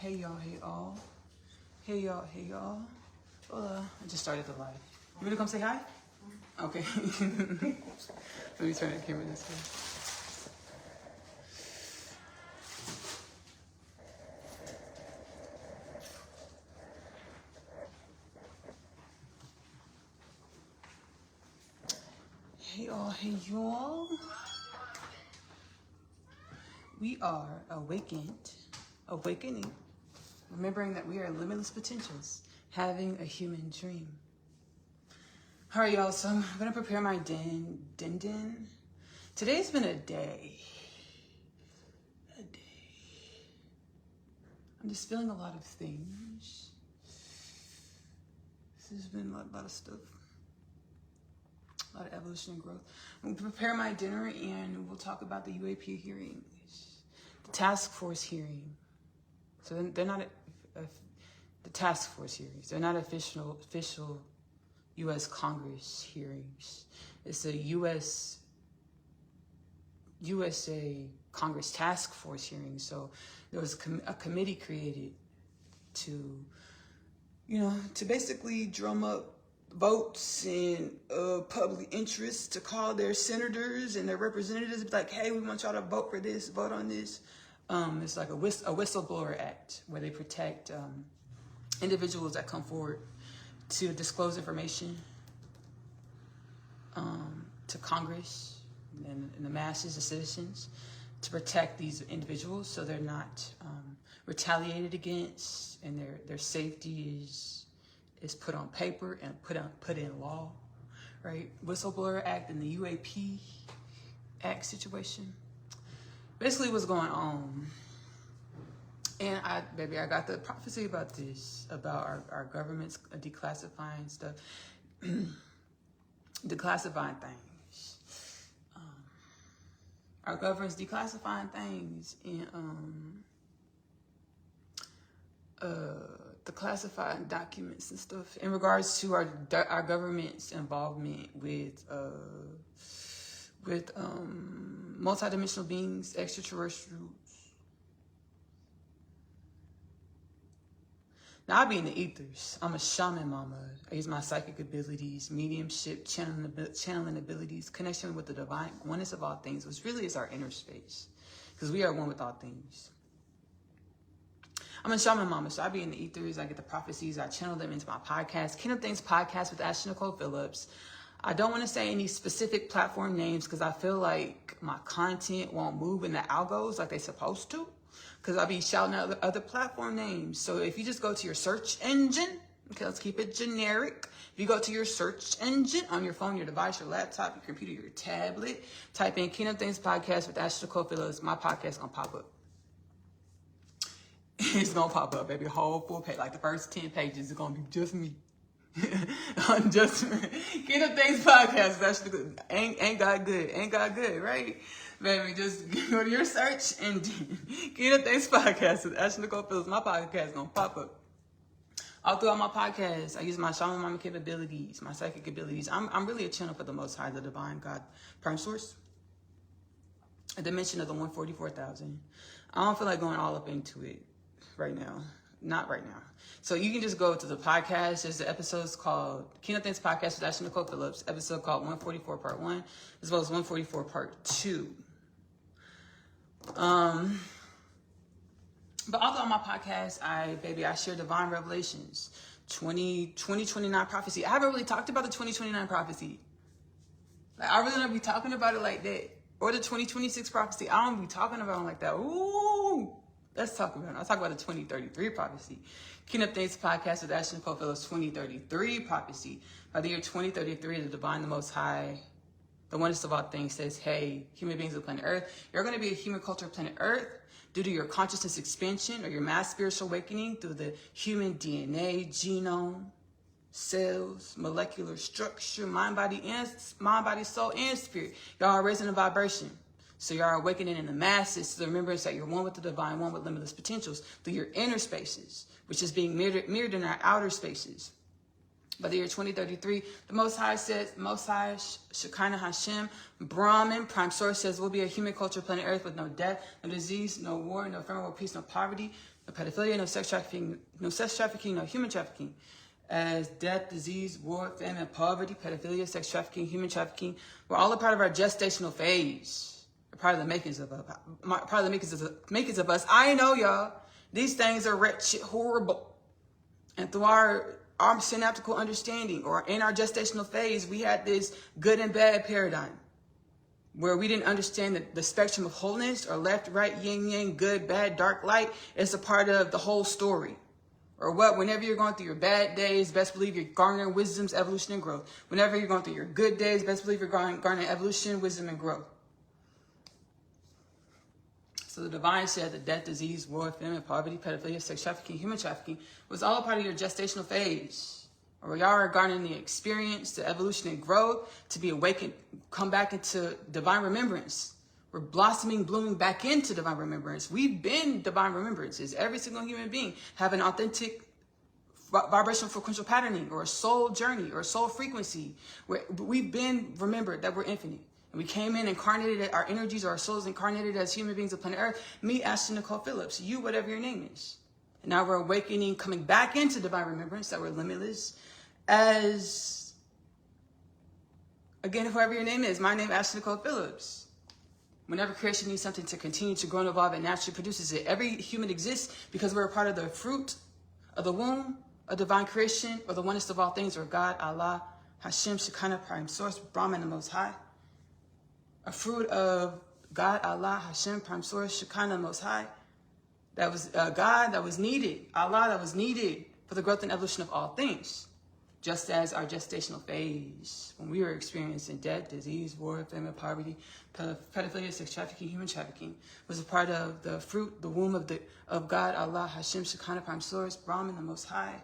Hey y'all, hey all. Hey y'all, hey y'all. I just started the live. You ready to come say hi? Okay. Let me turn the camera this way. Hey y'all, hey y'all. We are awakening, remembering that we are limitless potentials, having a human dream. All right, y'all, so I'm gonna prepare my din. Today's been a day. I'm just feeling a lot of things. This has been a lot of stuff. A lot of evolution and growth. I'm gonna prepare my dinner and we'll talk about the UAP hearings. The task force hearing. So they're not the task force hearings. They're not official U.S. Congress hearings. It's a USA Congress task force hearing. So there was a committee created to basically drum up votes and public interest, to call their senators and their representatives, like, hey, we want y'all to vote for this, vote on this. It's like a whistleblower act where they protect individuals that come forward to disclose information to Congress and the masses, the citizens, to protect these individuals so they're not retaliated against and their safety is put on paper and put in law, right? Whistleblower Act and the UAP Act situation. Basically what's going on. And I got the prophecy about this, about our government's declassifying stuff, declassifying things. Our government's declassifying things and the classified documents and stuff in regards to our government's involvement with multidimensional beings, extraterrestrials. Now I be in the ethers. I'm a shaman mama. I use my psychic abilities, mediumship, channeling abilities, connection with the divine, oneness of all things, which really is our inner space, because we are one with all things. I'm a shaman mama, so I be in the ethers. I get the prophecies. I channel them into my podcast, Kingdom Things Podcast with Ashley-Nicole Phillips. I don't want to say any specific platform names because I feel like my content won't move in the algos like they're supposed to, because I'll be shouting out other platform names. So if you just go to your search engine, okay, let's keep it generic. If you go to your search engine on your phone, your device, your laptop, your computer, your tablet, type in Kingdom Things Podcast with Ashley-Nicole Phillips, my podcast gonna pop up. It's gonna pop up, baby. Whole full page, like the first 10 pages is gonna be just me. Just Kingdom Things Podcast. That's ain't God good, right? Baby, just go to your search engine. Kingdom Things Podcast with Ashley-Nicole Phillips. My podcast gonna pop up. All throughout my podcast, I use my shaman mama capabilities, my psychic abilities. I'm really a channel for the Most High, the Divine God, Prime Source, a dimension of the 144,000. I don't feel like going all up into it right now. Not right now. So you can just go to the podcast. There's the episodes called Kingdom Things Podcast with Ashley-Nicole Phillips, episode called 144 Part 1, as well as 144 Part 2. But also on my podcast, I share divine revelations, 2029 prophecy. I haven't really talked about the 2029 prophecy. Like, I really don't be talking about it like that. Or the 2026 prophecy. I don't be talking about it like that. Ooh. Let's talk about it. I'll talk about the 2033 prophecy. Kingdom Things Podcast with Ashley-Nicole Phillips, 2033 prophecy. By the year 2033, the Divine, the Most High, the Oneness of all things says, hey, human beings of planet Earth, you're going to be a human culture of planet Earth due to your consciousness expansion or your mass spiritual awakening through the human DNA, genome, cells, molecular structure, mind, body, soul, and spirit. Y'all are raising a vibration. So you are awakening in the masses to the remembrance that you're one with the divine, one with limitless potentials through your inner spaces, which is being mirrored in our outer spaces. By the year 2033, the Most High says, Most High, Shekinah Hashem, Brahman, Prime Source says, will be a human culture, planet Earth with no death, no disease, no war, no ephemeral peace, no poverty, no pedophilia, no sex trafficking, no human trafficking. As death, disease, war, famine, poverty, pedophilia, sex trafficking, human trafficking, we're all a part of our gestational phase. We're part of the makings of us. I know, y'all. These things are wretched, horrible. And through our synaptical understanding, or in our gestational phase, we had this good and bad paradigm where we didn't understand the spectrum of wholeness, or left, right, yin, yang, good, bad, dark, light. It's a part of the whole story. Or what? Whenever you're going through your bad days, best believe you're garnering wisdoms, evolution, and growth. Whenever you're going through your good days, best believe you're garnering evolution, wisdom, and growth. So the divine said that death, disease, war, famine, poverty, pedophilia, sex trafficking, human trafficking was all a part of your gestational phase. Or y'all are garnering the experience, the evolution and growth, to be awakened, come back into divine remembrance. We're blossoming, blooming back into divine remembrance. We've been divine remembrances. Every single human being have an authentic vibrational frequential patterning, or a soul journey, or a soul frequency, where we've been remembered that we're infinite. And we came in incarnated, our energies, our souls incarnated as human beings of planet Earth. Me, Ashley-Nicole Phillips, you, whatever your name is. And now we're awakening, coming back into divine remembrance, that we're limitless. As, again, whoever your name is, my name, Ashley-Nicole Phillips. Whenever creation needs something to continue to grow and evolve, it naturally produces it. Every human exists because we're a part of the fruit of the womb of divine creation, or the oneness of all things, or God, Allah, Hashem, Shekinah, Prime Source, Brahman, the Most High. A fruit of God, Allah, Hashem, Prime Source, Shekinah, Most High. That was God that was needed, Allah that was needed for the growth and evolution of all things. Just as our gestational phase, when we were experiencing death, disease, war, famine, poverty, pedophilia, sex trafficking, human trafficking, was a part of the fruit, the womb of God, Allah, Hashem, Shekinah, Prime Source, Brahman, the Most High.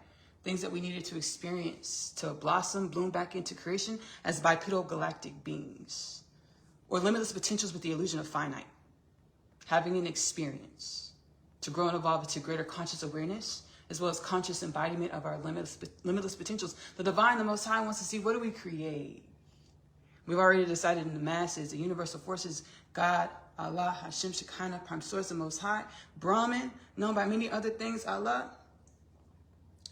Things that we needed to experience to blossom, bloom back into creation as bipedal galactic beings. Or limitless potentials with the illusion of finite. Having an experience to grow and evolve into greater conscious awareness, as well as conscious embodiment of our limitless potentials. The divine, the Most High, wants to see, what do we create? We've already decided in the masses, the universal forces, God, Allah, Hashem, Shekinah, Prime Source, the Most High, Brahman, known by many other things, Allah.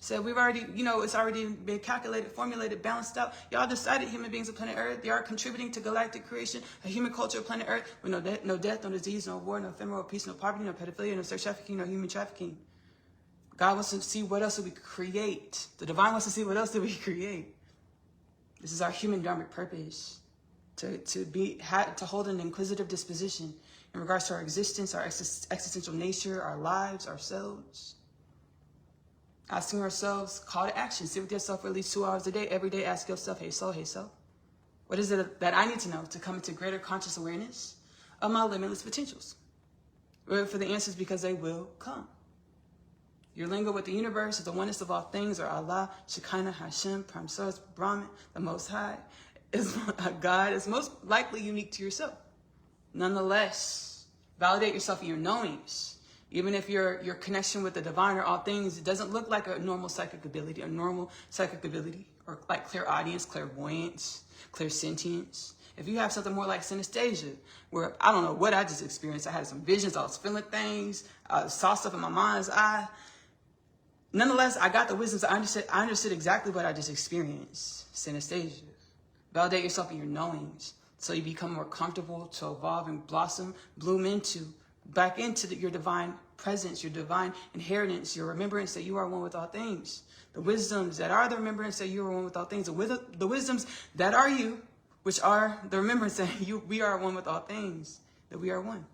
So we've already, it's already been calculated, formulated, balanced out. Y'all decided human beings of planet Earth, they are contributing to galactic creation, a human culture of planet Earth, with no death, no disease, no war, no ephemeral peace, no poverty, no pedophilia, no sex trafficking, no human trafficking. God wants to see, what else do we create? The divine wants to see, what else do we create? This is our human dharmic purpose, to hold an inquisitive disposition in regards to our existence, our existential nature, our lives, ourselves. Asking ourselves, call to action. Sit with yourself for at least 2 hours a day. Every day, ask yourself, hey soul, what is it that I need to know to come into greater conscious awareness of my limitless potentials? Wait for the answers, because they will come. Your lingo with the universe is the oneness of all things, or Allah, Shekinah, Hashem, Prime Source, Brahman, the Most High, is God is most likely unique to yourself. Nonetheless, validate yourself in your knowings. Even if your connection with the divine or all things, it doesn't look like a normal psychic ability, or like clairaudience, clairvoyance, clairsentience. If you have something more like synesthesia, where I don't know what I just experienced, I had some visions, I was feeling things, I saw stuff in my mind's eye. Nonetheless, I got the wisdoms. I understood exactly what I just experienced. Synesthesia. Validate yourself in your knowings, so you become more comfortable to evolve and blossom, bloom back into your divine presence, your divine inheritance, your remembrance that you are one with all things. The wisdoms that are the remembrance that you are one with all things. The wisdoms that are you, which are the remembrance that we are one with all things, that we are one.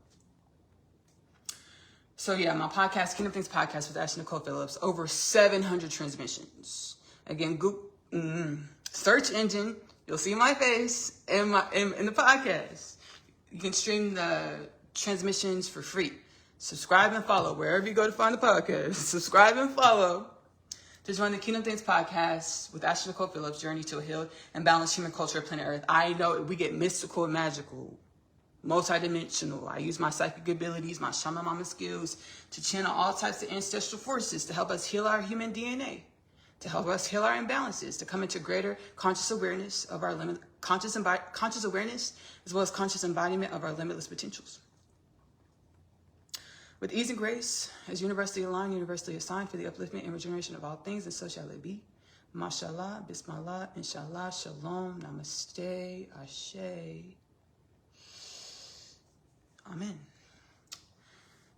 So yeah, my podcast, Kingdom Things Podcast with Ashley-Nicole Phillips, over 700 transmissions. Again, search engine, you'll see my face in the podcast. You can stream the transmissions for free. Subscribe and follow wherever you go to find the podcast. Subscribe and follow to join the Kingdom Things Podcast with Ashley-Nicole Phillips, Journey to a Healed and Balanced Human Culture of Planet Earth. I know we get mystical and magical, multidimensional. I use my psychic abilities, my shaman mama skills to channel all types of ancestral forces to help us heal our human DNA, to help us heal our imbalances, to come into greater conscious awareness of our conscious awareness, as well as conscious embodiment of our limitless potentials. With ease and grace, as universally aligned, universally assigned for the upliftment and regeneration of all things, and so shall it be. Mashallah, Bismillah, Inshallah, Shalom, Namaste, Ashe. Amen.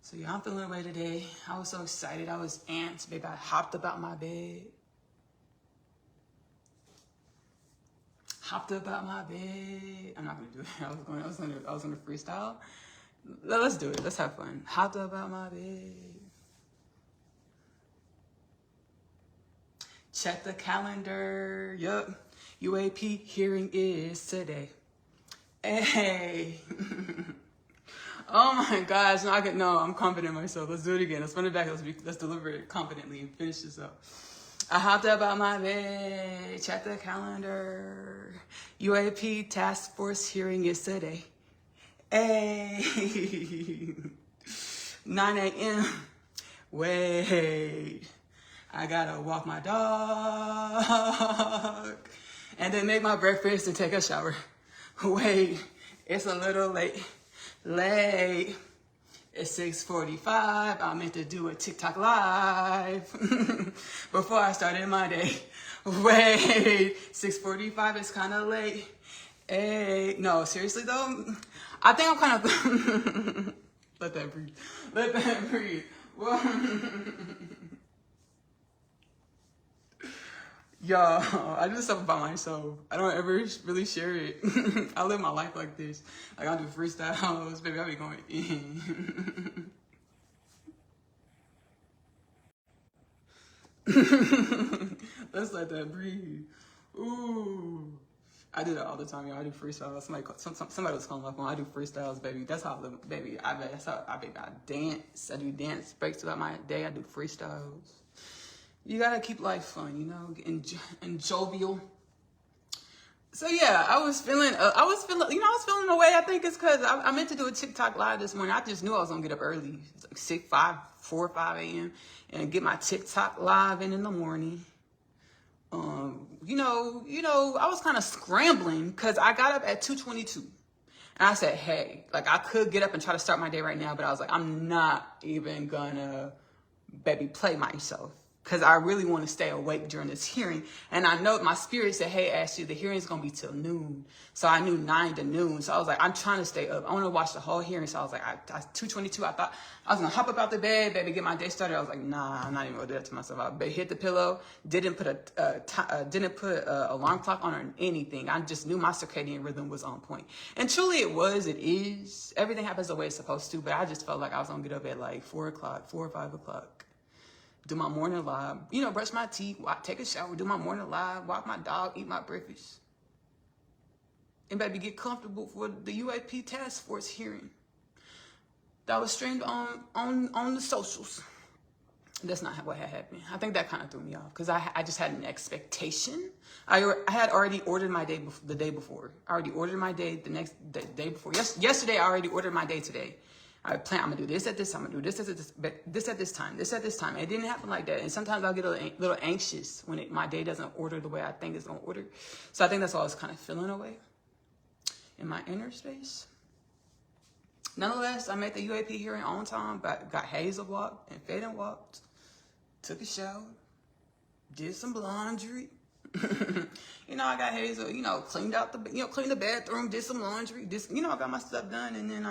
So yeah, I'm feeling away today. I was so excited. I was amped, baby. I hopped up out my bed. I'm not gonna do it. I was gonna freestyle. Let's do it. Let's have fun. Hopped up out my bed. Check the calendar. Yup. UAP hearing is today. Hey. Oh my gosh. No, I'm confident in myself. Let's do it again. Let's run it back. Let's deliver it confidently and finish this up. I hopped up out my bed. Check the calendar. UAP task force hearing is today. Hey. 9 a.m. Wait. I gotta walk my dog. And then make my breakfast and take a shower. Wait. It's a little late. It's 6:45. I meant to do a TikTok live before I started my day. Wait, 6:45 is kind of late. Hey, no, seriously though, I think I'm kind of let that breathe. Y'all, I do stuff about myself. I don't ever really share it. I live my life like this. Like, I do freestyles, baby, I be going in. Let's let that breathe. Ooh. I do that all the time, y'all. I do freestyles. Somebody was calling my phone. I do freestyles, baby. That's how I live, baby. I dance. I do dance breaks throughout my day. I do freestyles. You gotta keep life fun, you know, and jovial. So yeah, I was feeling away. I think it's because I meant to do a TikTok live this morning. I just knew I was gonna get up early, it's like 4 or 5 a.m. and get my TikTok live in the morning. I was kind of scrambling because I got up at 2:22, and I said, hey, like I could get up and try to start my day right now, but I was like, I'm not even gonna, baby, play myself. Because I really want to stay awake during this hearing. And I know my spirit said, hey, Ashley, the hearing's going to be till noon. So I knew 9 to noon. So I was like, I'm trying to stay up. I want to watch the whole hearing. So I was like, 2:22, I thought I was going to hop up out the bed, baby, get my day started. I was like, nah, I'm not even going to do that to myself. I hit the pillow, didn't put a alarm clock on or anything. I just knew my circadian rhythm was on point. And truly it is. Everything happens the way it's supposed to. But I just felt like I was going to get up at like 4 or 5 o'clock. Do my morning live, brush my teeth, take a shower, do my morning live, walk my dog, eat my breakfast. And baby, get comfortable for the UAP task force hearing that was streamed on the socials. That's not what had happened. I think that kind of threw me off because I just had an expectation. I had already ordered my day the day before. I already ordered my day the day before. Yesterday, I already ordered my day today. I'm gonna do this at this time, I'm gonna do this at this time. It didn't happen like that. And sometimes I'll get a little anxious when my day doesn't order the way I think it's gonna order. So I think that's why I was kind of feeling away in my inner space. Nonetheless, I made the UAP hearing on time, got Hazel walked and fed and walked, took a shower, did some laundry. I got Hazel, cleaned the bathroom, did some laundry, I got my stuff done, and then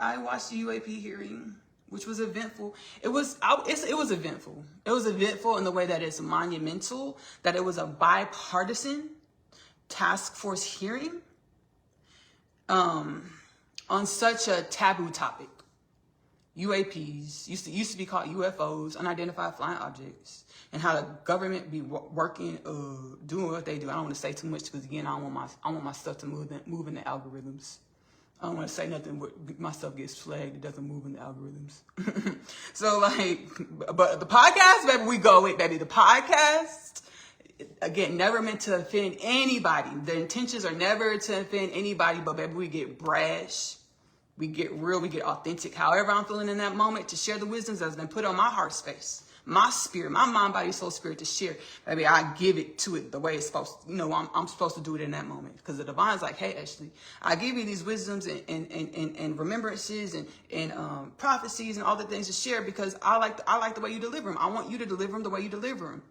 I watched the UAP hearing, which was eventful. It was eventful. It was eventful in the way that it's monumental, that it was a bipartisan task force hearing on such a taboo topic. UAPs used to be called UFOs, unidentified flying objects, and how the government be working, doing what they do. I don't want to say too much because again, I want my stuff to move in the algorithms. I don't want to say nothing, but my stuff gets flagged. It doesn't move in the algorithms. So, but the podcast, baby, we go with, baby. The podcast, again, never meant to offend anybody. The intentions are never to offend anybody, but, baby, we get brash. We get real. We get authentic. However I'm feeling in that moment to share the wisdoms that's been put on my heart space, my spirit, my mind, body, soul, spirit to share. Baby, I give it to it the way it's supposed to. You know, I'm supposed to do it in that moment. Because the divine's like, hey, Ashley, I give you these wisdoms and remembrances and prophecies and all the things to share because I like the way you deliver them. I want you to deliver them the way you deliver them.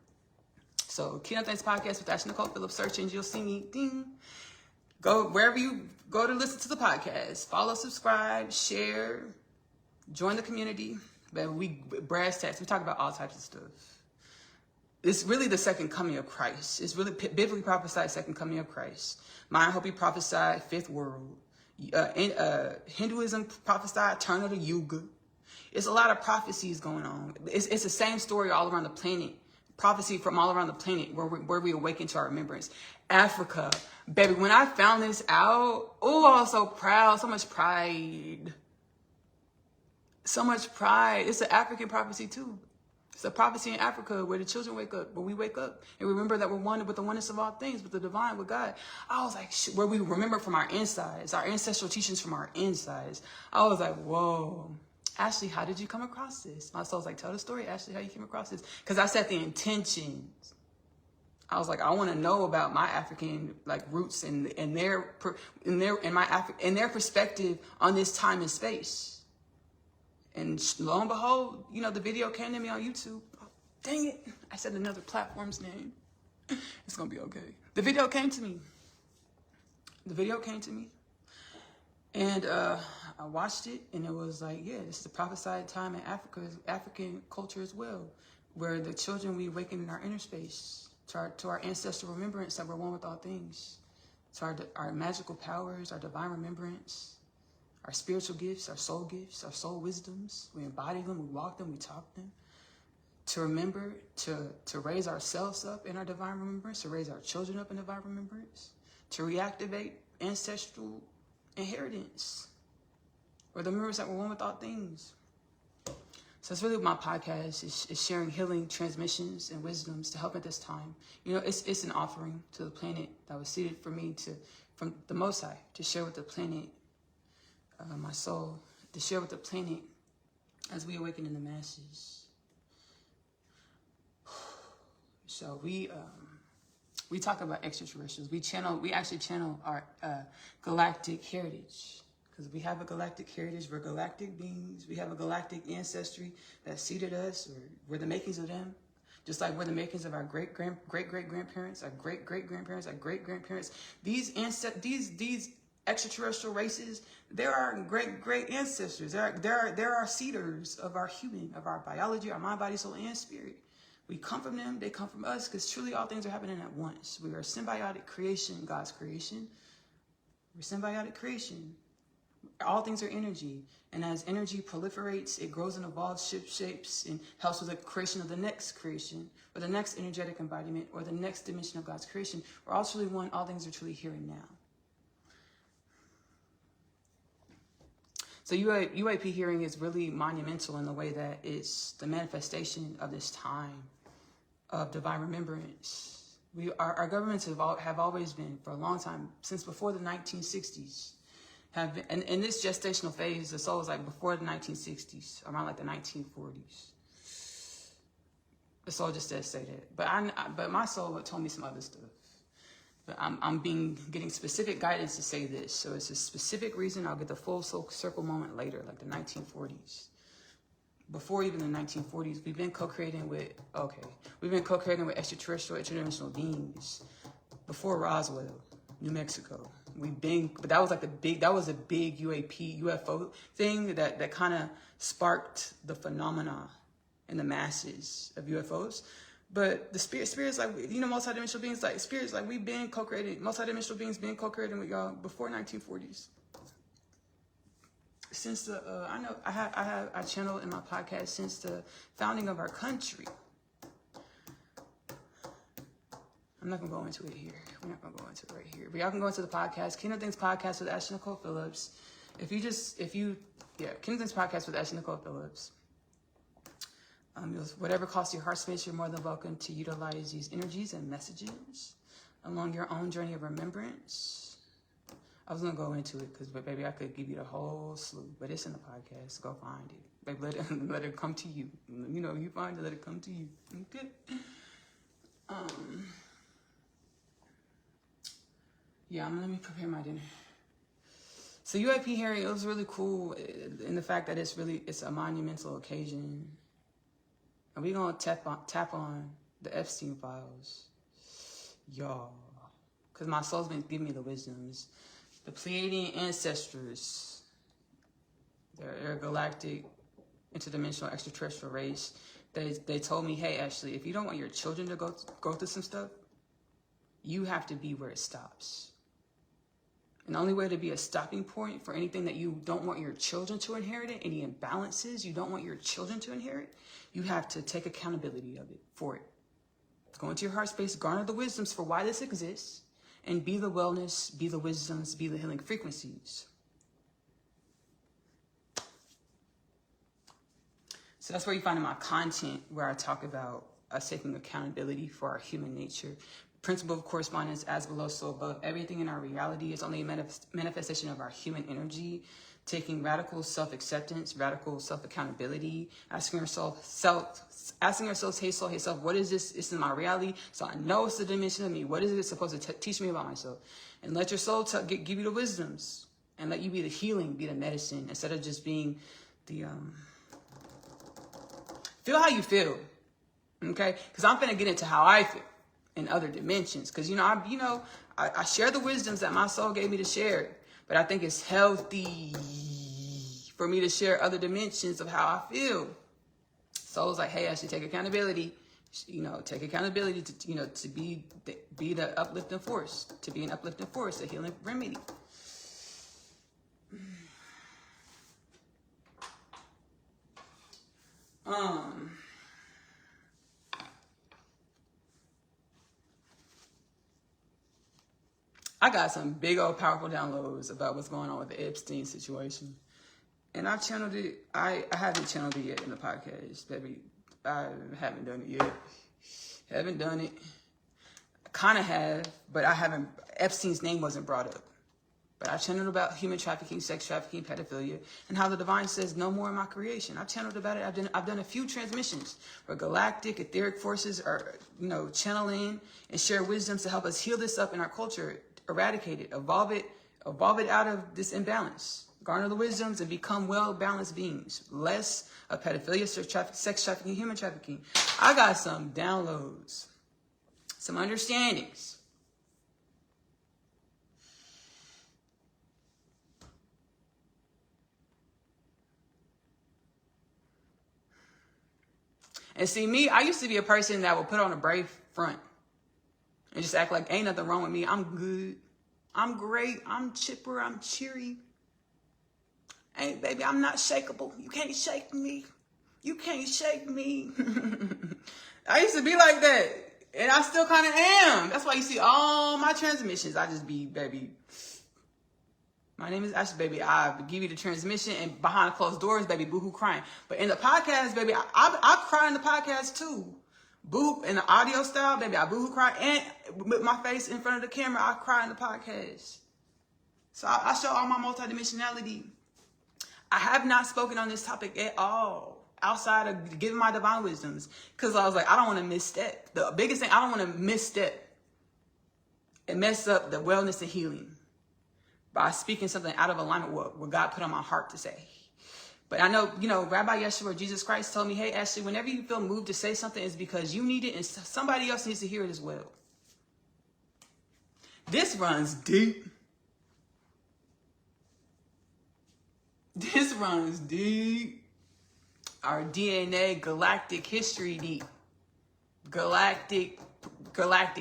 So, Kingdom Things Podcast with Ashley-Nicole Phillips. Search engine, you'll see me. Ding. Go wherever you go to listen to the podcast. Follow, subscribe, share, join the community. But we brass tacks. We talk about all types of stuff. It's really the second coming of Christ. It's really biblically prophesied second coming of Christ. Maya Hopi prophesied fifth world. Hinduism prophesied turn of the Yuga. It's a lot of prophecies going on. It's the same story all around the planet. Prophecy from all around the planet where we awaken to our remembrance. Africa, baby, when I found this out, oh, I was so proud, so much pride. So much pride. It's an African prophecy too. It's a prophecy in Africa where the children wake up, where we wake up and remember that we're one with the oneness of all things, with the divine, with God. I was like, where we remember from our insides, our ancestral teachings from our insides. I was like, whoa. Ashley, how did you come across this? My soul's like, tell the story, Ashley, how you came across this. Because I set the intentions. I was like, I want to know about my African like roots and their perspective on this time and space. And lo and behold, you know, the video came to me on YouTube. Oh, dang it. I said another platform's name. It's going to be okay. The video came to me. And I watched it, and it was like, yeah, this is the prophesied time in Africa, African culture as well, where the children, we awaken in our inner space to our ancestral remembrance that we're one with all things, to our magical powers, our divine remembrance, our spiritual gifts, our soul wisdoms. We embody them, we walk them, we talk them. To remember, to raise ourselves up in our divine remembrance, to raise our children up in divine remembrance, to reactivate ancestral inheritance, or the remembrance that we're one with all things. So it's really my podcast is sharing healing transmissions and wisdoms to help at this time. You know, it's an offering to the planet that was seated for me from the Most High to share with the planet, my soul, to share with the planet as we awaken in the masses. So we talk about extraterrestrials. We actually channel our galactic heritage. Because we have a galactic heritage, we're galactic beings. We have a galactic ancestry that seeded us, or we're the makings of them. Just like we're the makings of our great-great-grandparents, our great-great-grandparents, our great-grandparents. These extraterrestrial races, they're our great ancestors. They're our seeders of our human, of our biology, our mind, body, soul, and spirit. We come from them, they come from us, because truly all things are happening at once. We are symbiotic creation, God's creation. We're symbiotic creation. All things are energy, and as energy proliferates, it grows and evolves, shapes, and helps with the creation of the next creation, or the next energetic embodiment, or the next dimension of God's creation. We're all truly one. All things are truly here and now. So UAP hearing is really monumental in the way that it's the manifestation of this time of divine remembrance. Our governments have always been, for a long time, since before the 1960s, have been, and in this gestational phase, the soul was like before the 1960s, around like the 1940s. The soul just does say that, but my soul told me some other stuff. But I'm getting specific guidance to say this, so it's a specific reason. I'll get the full circle moment later, like the 1940s. Before even the 1940s, we've been co-creating with extraterrestrial, interdimensional beings. Before Roswell, New Mexico. But that was like a big UAP, UFO thing that kind of sparked the phenomena in the masses of UFOs. But the spirits like, you know, multidimensional beings, like spirits, like we've been co-created, multidimensional beings been co-creating with y'all before 1940s. Since the, I channel in my podcast since the founding of our country. I'm not going to go into it here. We're not going to go into it right here. But y'all can go into the podcast, Kingdom Things Podcast with Ashley-Nicole Phillips. Kingdom Things Podcast with Ashley-Nicole Phillips. Whatever costs your heart space, you're more than welcome to utilize these energies and messages along your own journey of remembrance I was gonna go into it because, baby, I could give you the whole slew, but it's in the podcast. Go find it, baby. Let it come to you. You know, you find it, let it come to you. Okay. Yeah, let me prepare my dinner. So UAP hearing, it was really cool in the fact that it's a monumental occasion, and we're gonna tap on the Epstein files, y'all, because my soul's been giving me the wisdoms. The Pleiadian ancestors, they're a galactic, interdimensional, extraterrestrial race. They told me, hey, Ashley, if you don't want your children to go through some stuff, you have to be where it stops. And the only way to be a stopping point for anything that you don't want your children to inherit, any imbalances you don't want your children to inherit, you have to take accountability of it for it. Go into your heart space, garner the wisdoms for why this exists, and be the wellness, be the wisdoms, be the healing frequencies. So that's where you find in my content where I talk about us taking accountability for our human nature. Principle of correspondence, as below, so above. Everything in our reality is only a manifestation of our human energy. Taking radical self-acceptance, radical self-accountability, asking ourselves, hey self, what is this? This is my reality. So I know it's the dimension of me. What is it supposed to teach me about myself? And let your soul give you the wisdoms, and let you be the healing, be the medicine, instead of just being the feel how you feel. Okay, because I'm finna get into how I feel in other dimensions. Because I share the wisdoms that my soul gave me to share. But I think it's healthy for me to share other dimensions of how I feel. So it's like, hey, I should take accountability. Take accountability to be the uplifting force, to be an uplifting force, a healing remedy. I got some big old powerful downloads about what's going on with the Epstein situation. And I channeled it. I haven't channeled it yet in the podcast, baby. I haven't done it yet. Haven't done it. I kind of have, but I haven't. Epstein's name wasn't brought up. But I channeled about human trafficking, sex trafficking, pedophilia, and how the divine says no more in my creation. I channeled about it. I've done a few transmissions where galactic, etheric forces are, channeling and share wisdoms to help us heal this up in our culture, eradicate it, evolve it out of this imbalance. Garner the wisdoms and become well-balanced beings. Less of pedophilia, sex trafficking, human trafficking. I got some downloads, some understandings. And see, me, I used to be a person that would put on a brave front and just act like ain't nothing wrong with me. I'm good. I'm great. I'm chipper. I'm cheery. Hey, baby, I'm not shakeable. You can't shake me. You can't shake me. I used to be like that. And I still kind of am. That's why you see all my transmissions. I just be, baby. My name is Ashley, baby. I give you the transmission, and behind closed doors, baby, boohoo crying. But in the podcast, baby, I cry in the podcast too. Boo in the audio style, baby, I boohoo cry, and with my face in front of the camera, I cry in the podcast. So I show all my multidimensionality. I have not spoken on this topic at all outside of giving my divine wisdoms, because I was like, I don't want to misstep. The biggest thing, I don't want to misstep and mess up the wellness and healing by speaking something out of alignment with what God put on my heart to say. But I know, Rabbi Yeshua, Jesus Christ told me, hey, Ashley, whenever you feel moved to say something, it's because you need it and somebody else needs to hear it as well. This runs deep. This runs deep. Our DNA, galactic history deep. Galactic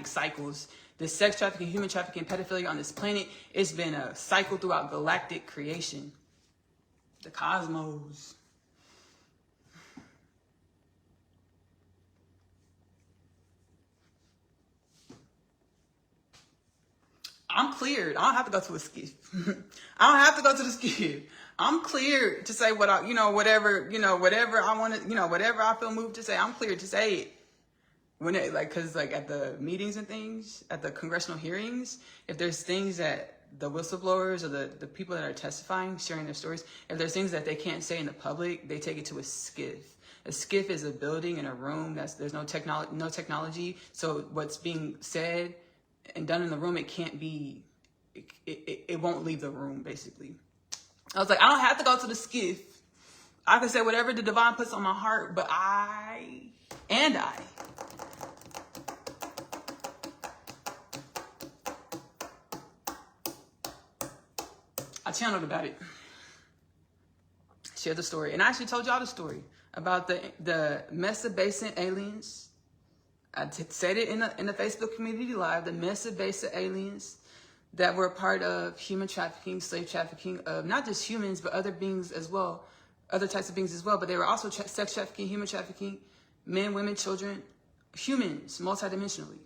cycles. The sex trafficking, human trafficking, pedophilia on this planet, it's been a cycle throughout galactic creation. The cosmos. I'm cleared. I don't have to go to a skip. I don't have to go to the skip. I'm cleared to say what whatever I want to, whatever I feel moved to say, I'm cleared to say it. When cause at the meetings and things, at the congressional hearings, if there's things that the whistleblowers or the people that are testifying, sharing their stories, if there's things that they can't say in the public, they take it to a skiff. A skiff is a building in a room there's no technology. So what's being said and done in the room, it can't be, it won't leave the room, basically. I was like, I don't have to go to the skiff. I can say whatever the divine puts on my heart, but I channeled about it. Shared the story. And I actually told y'all the story about the Mesa Basin aliens. I said it in the Facebook community live, the Mesa Basin aliens that were a part of human trafficking, slave trafficking of not just humans, but other beings as well, other types of beings as well. But they were also sex trafficking, human trafficking, men, women, children, humans, multidimensionally.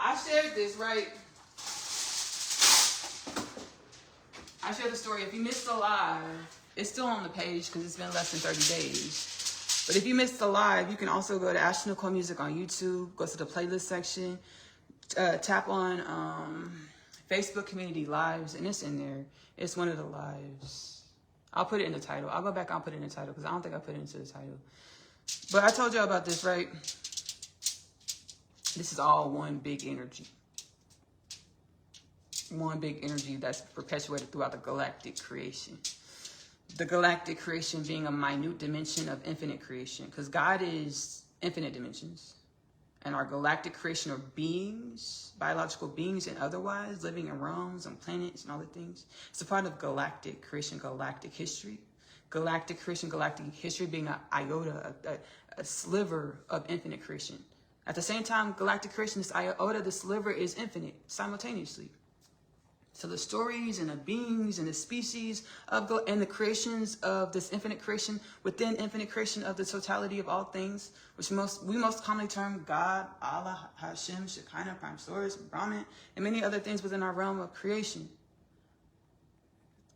I shared this, right? I shared the story. If you missed the live, it's still on the page because it's been less than 30 days. But if you missed the live, you can also go to Ashley-Nicole Music on YouTube, go to the playlist section, tap on Facebook Community Lives, and it's in there. It's one of the lives. I'll put it in the title. I'll go back and put it in the title because I don't think I put it into the title. But I told y'all about this, right? This is all one big energy. One big energy that's perpetuated throughout the galactic creation. The galactic creation being a minute dimension of infinite creation. Because God is infinite dimensions. And our galactic creation of beings, biological beings and otherwise, living in realms and planets and all the things. It's a part of galactic creation, galactic history. Galactic creation, galactic history being an iota, a sliver of infinite creation. At the same time, galactic creation, this iota, the sliver, is infinite simultaneously. So the stories and the beings and the species and the creations of this infinite creation within infinite creation of the totality of all things, which we most commonly term God, Allah, Hashem, Shekinah, Prime Source, Brahman, and many other things within our realm of creation.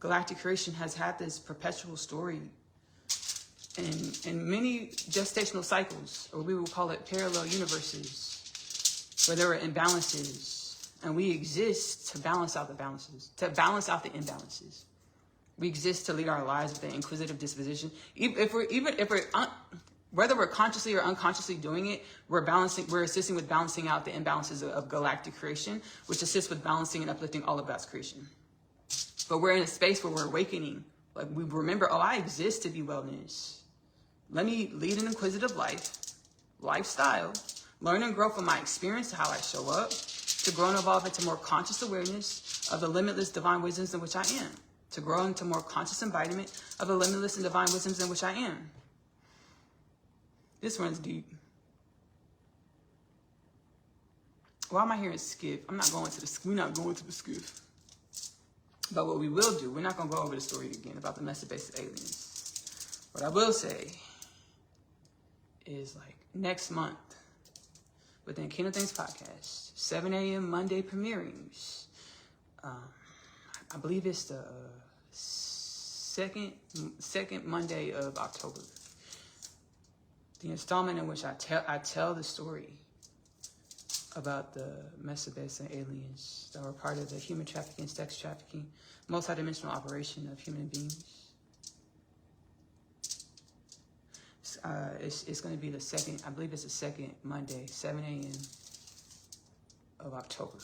Galactic creation has had this perpetual story in many gestational cycles, or we will call it parallel universes, where there are imbalances. And we exist to balance out the balances, to balance out the imbalances. We exist to lead our lives with an inquisitive disposition. Whether we're consciously or unconsciously doing it, we're assisting with balancing out the imbalances of galactic creation, which assists with balancing and uplifting all of God's creation. But we're in a space where we're awakening. Like we remember, oh, I exist to be wellness. Let me lead an inquisitive lifestyle, learn and grow from my experience to how I show up, to grow and evolve into more conscious awareness of the limitless divine wisdoms in which I am. To grow into more conscious embodiment of the limitless and divine wisdoms in which I am. This runs deep. Why am I hearing skiff? We're not going to the skiff. But what we will do, we're not going to go over the story again about the Mesa-based aliens. What I will say is like next month, within Kingdom Things Podcast, 7 a.m. Monday premierings. I believe it's the second Monday of October. The installment in which I tell the story about the Mesa-based aliens that were part of the human trafficking, sex trafficking, multidimensional operation of human beings. It's going to be the second, I believe it's the second Monday, 7 a.m. of October.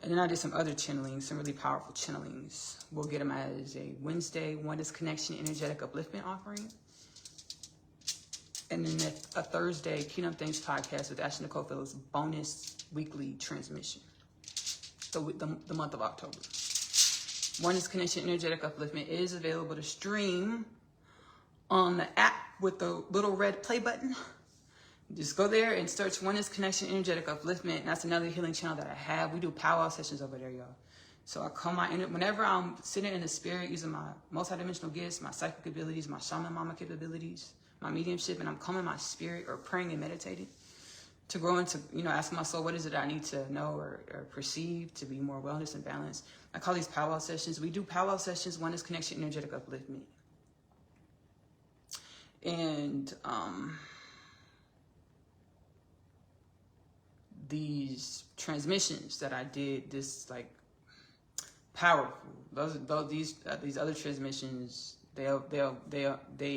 And then I did some other channelings, some really powerful channelings. We'll get them as a Wednesday Oneness Connection Energetic Upliftment offering. And then a Thursday Kingdom Things Podcast with Ashley-Nicole Phillips bonus weekly transmission. The month of October. Oneness Connection Energetic Upliftment is available to stream on the app with the little red play button. Just go there and search Oneness Connection Energetic Upliftment. That's another healing channel that I have. We do powwow sessions over there, y'all. So I come whenever I'm sitting in the spirit using my multidimensional gifts, my psychic abilities, my shaman mama capabilities, my mediumship, and I'm calming my spirit or praying and meditating to grow into, asking my soul, what is it I need to know or perceive to be more wellness and balance? I call these powwow sessions. We do powwow sessions, Oneness Connection Energetic Upliftment. And these transmissions that I did, this like powerful. These other transmissions, they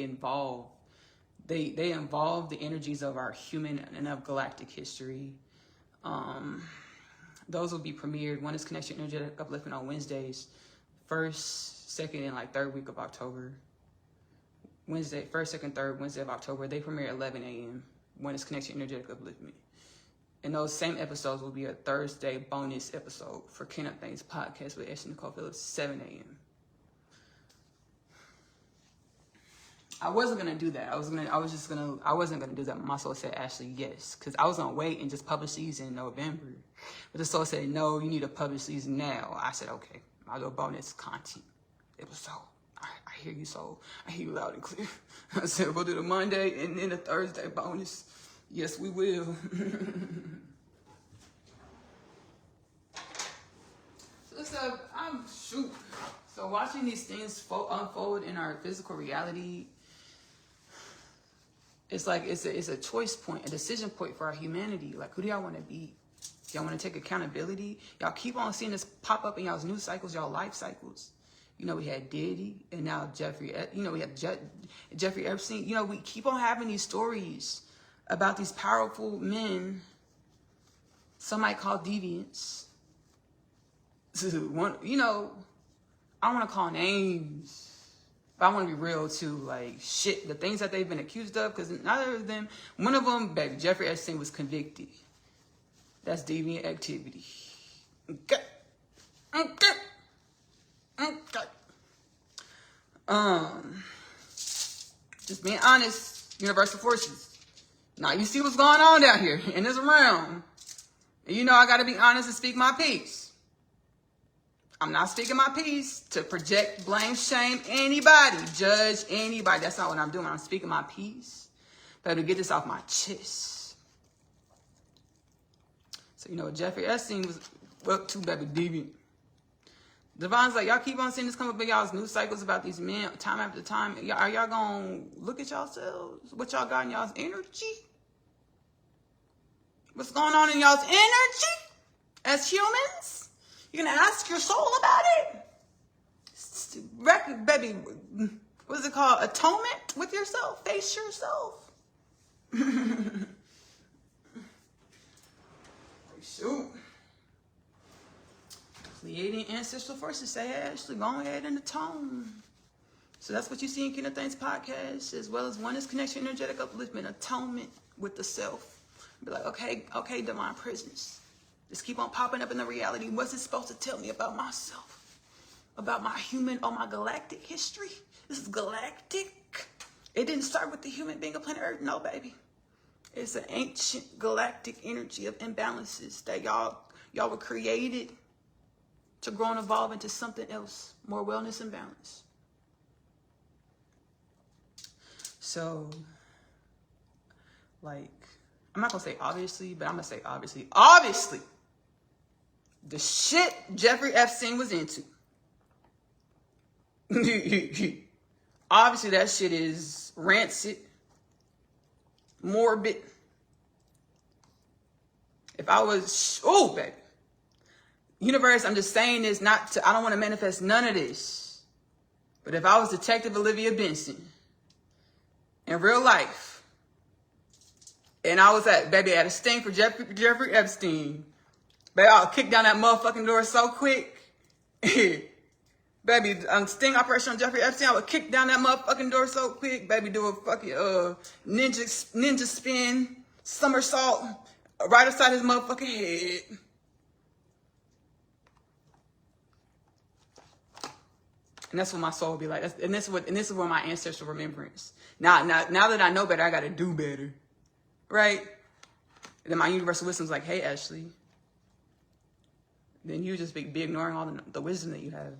involve the energies of our human and of galactic history. Those will be premiered. One is Connection Energetic Upliftment on Wednesdays, 1st, 2nd, and like 3rd week of October. Wednesday, 1st, 2nd, 3rd Wednesday of October. They premiere at 11 a.m. One is Connection Energetic Upliftment. And those same episodes will be a Thursday bonus episode for Kenneth Things Podcast with Ashley-Nicole Phillips, 7 a.m. I wasn't gonna do that. I wasn't gonna do that. My soul said, Ashley, yes, because I was gonna wait and just publish these in November. But the soul said, no, you need to publish these now. I said, okay, I'll do a bonus content episode. I hear you, soul. I hear you loud and clear. I said, we'll do the Monday and then the Thursday bonus. Yes, we will. So So watching these things unfold in our physical reality, it's like it's a choice point, a decision point for our humanity. Like, who do y'all want to be? Y'all want to take accountability? Y'all keep on seeing this pop up in y'all's news cycles, y'all life cycles. You know, we had Diddy, and now Jeffrey. You know, we have Jeffrey Epstein. You know, we keep on having these stories about these powerful men. Some might call deviants. One, you know, I don't want to call names, but I want to be real too. Like, shit, the things that they've been accused of, because neither of them, one of them, baby, Jeffrey Epstein was convicted. That's deviant activity. Okay. Just being honest, universal forces. Now you see what's going on down here in this realm. And you know I gotta be honest and speak my piece. I'm not speaking my piece to project, blame, shame anybody, judge anybody. That's not what I'm doing. I'm speaking my piece. Better get this off my chest. So you know Jeffrey Epstein was up to, baby, deviant. Divine's like, y'all keep on seeing this come up in y'all's news cycles about these men time after time. Are y'all gonna look at yourselves? What y'all got in y'all's energy? What's going on in y'all's energy as humans? You're gonna ask your soul about it? Baby, what is it called? Atonement with yourself? Face yourself. Shoot. Pleiadian ancestral forces say, hey, Ashley, go ahead and atone. So that's what you see in Kenneth Things Podcast, as well as Oneness Connection, Energetic Upliftment, atonement with the self. Be like, okay, divine presence. Just keep on popping up in the reality. What's it supposed to tell me about myself? About my human or my galactic history? This is galactic. It didn't start with the human being of planet Earth. No, baby. It's an ancient galactic energy of imbalances that y'all were created to grow and evolve into something else, more wellness and balance. So, like, I'm not gonna say obviously, but I'm gonna say obviously. Obviously, the shit Jeffrey Epstein was into. Obviously, that shit is rancid, morbid. If I was, oh, baby. Universe, I'm just saying this I don't want to manifest none of this. But if I was Detective Olivia Benson in real life, and I was at a sting for Jeffrey Epstein, baby, I'll kick down that motherfucking door so quick. Baby, sting operation on Jeffrey Epstein, I would kick down that motherfucking door so quick. Baby, do a fucking ninja spin, somersault, right upside his motherfucking head. And that's what my soul will be like. And this is where my ancestral remembrance. Now that I know better, I gotta do better. Right? And then my universal wisdom's like, hey, Ashley. Then you just be ignoring all the wisdom that you have.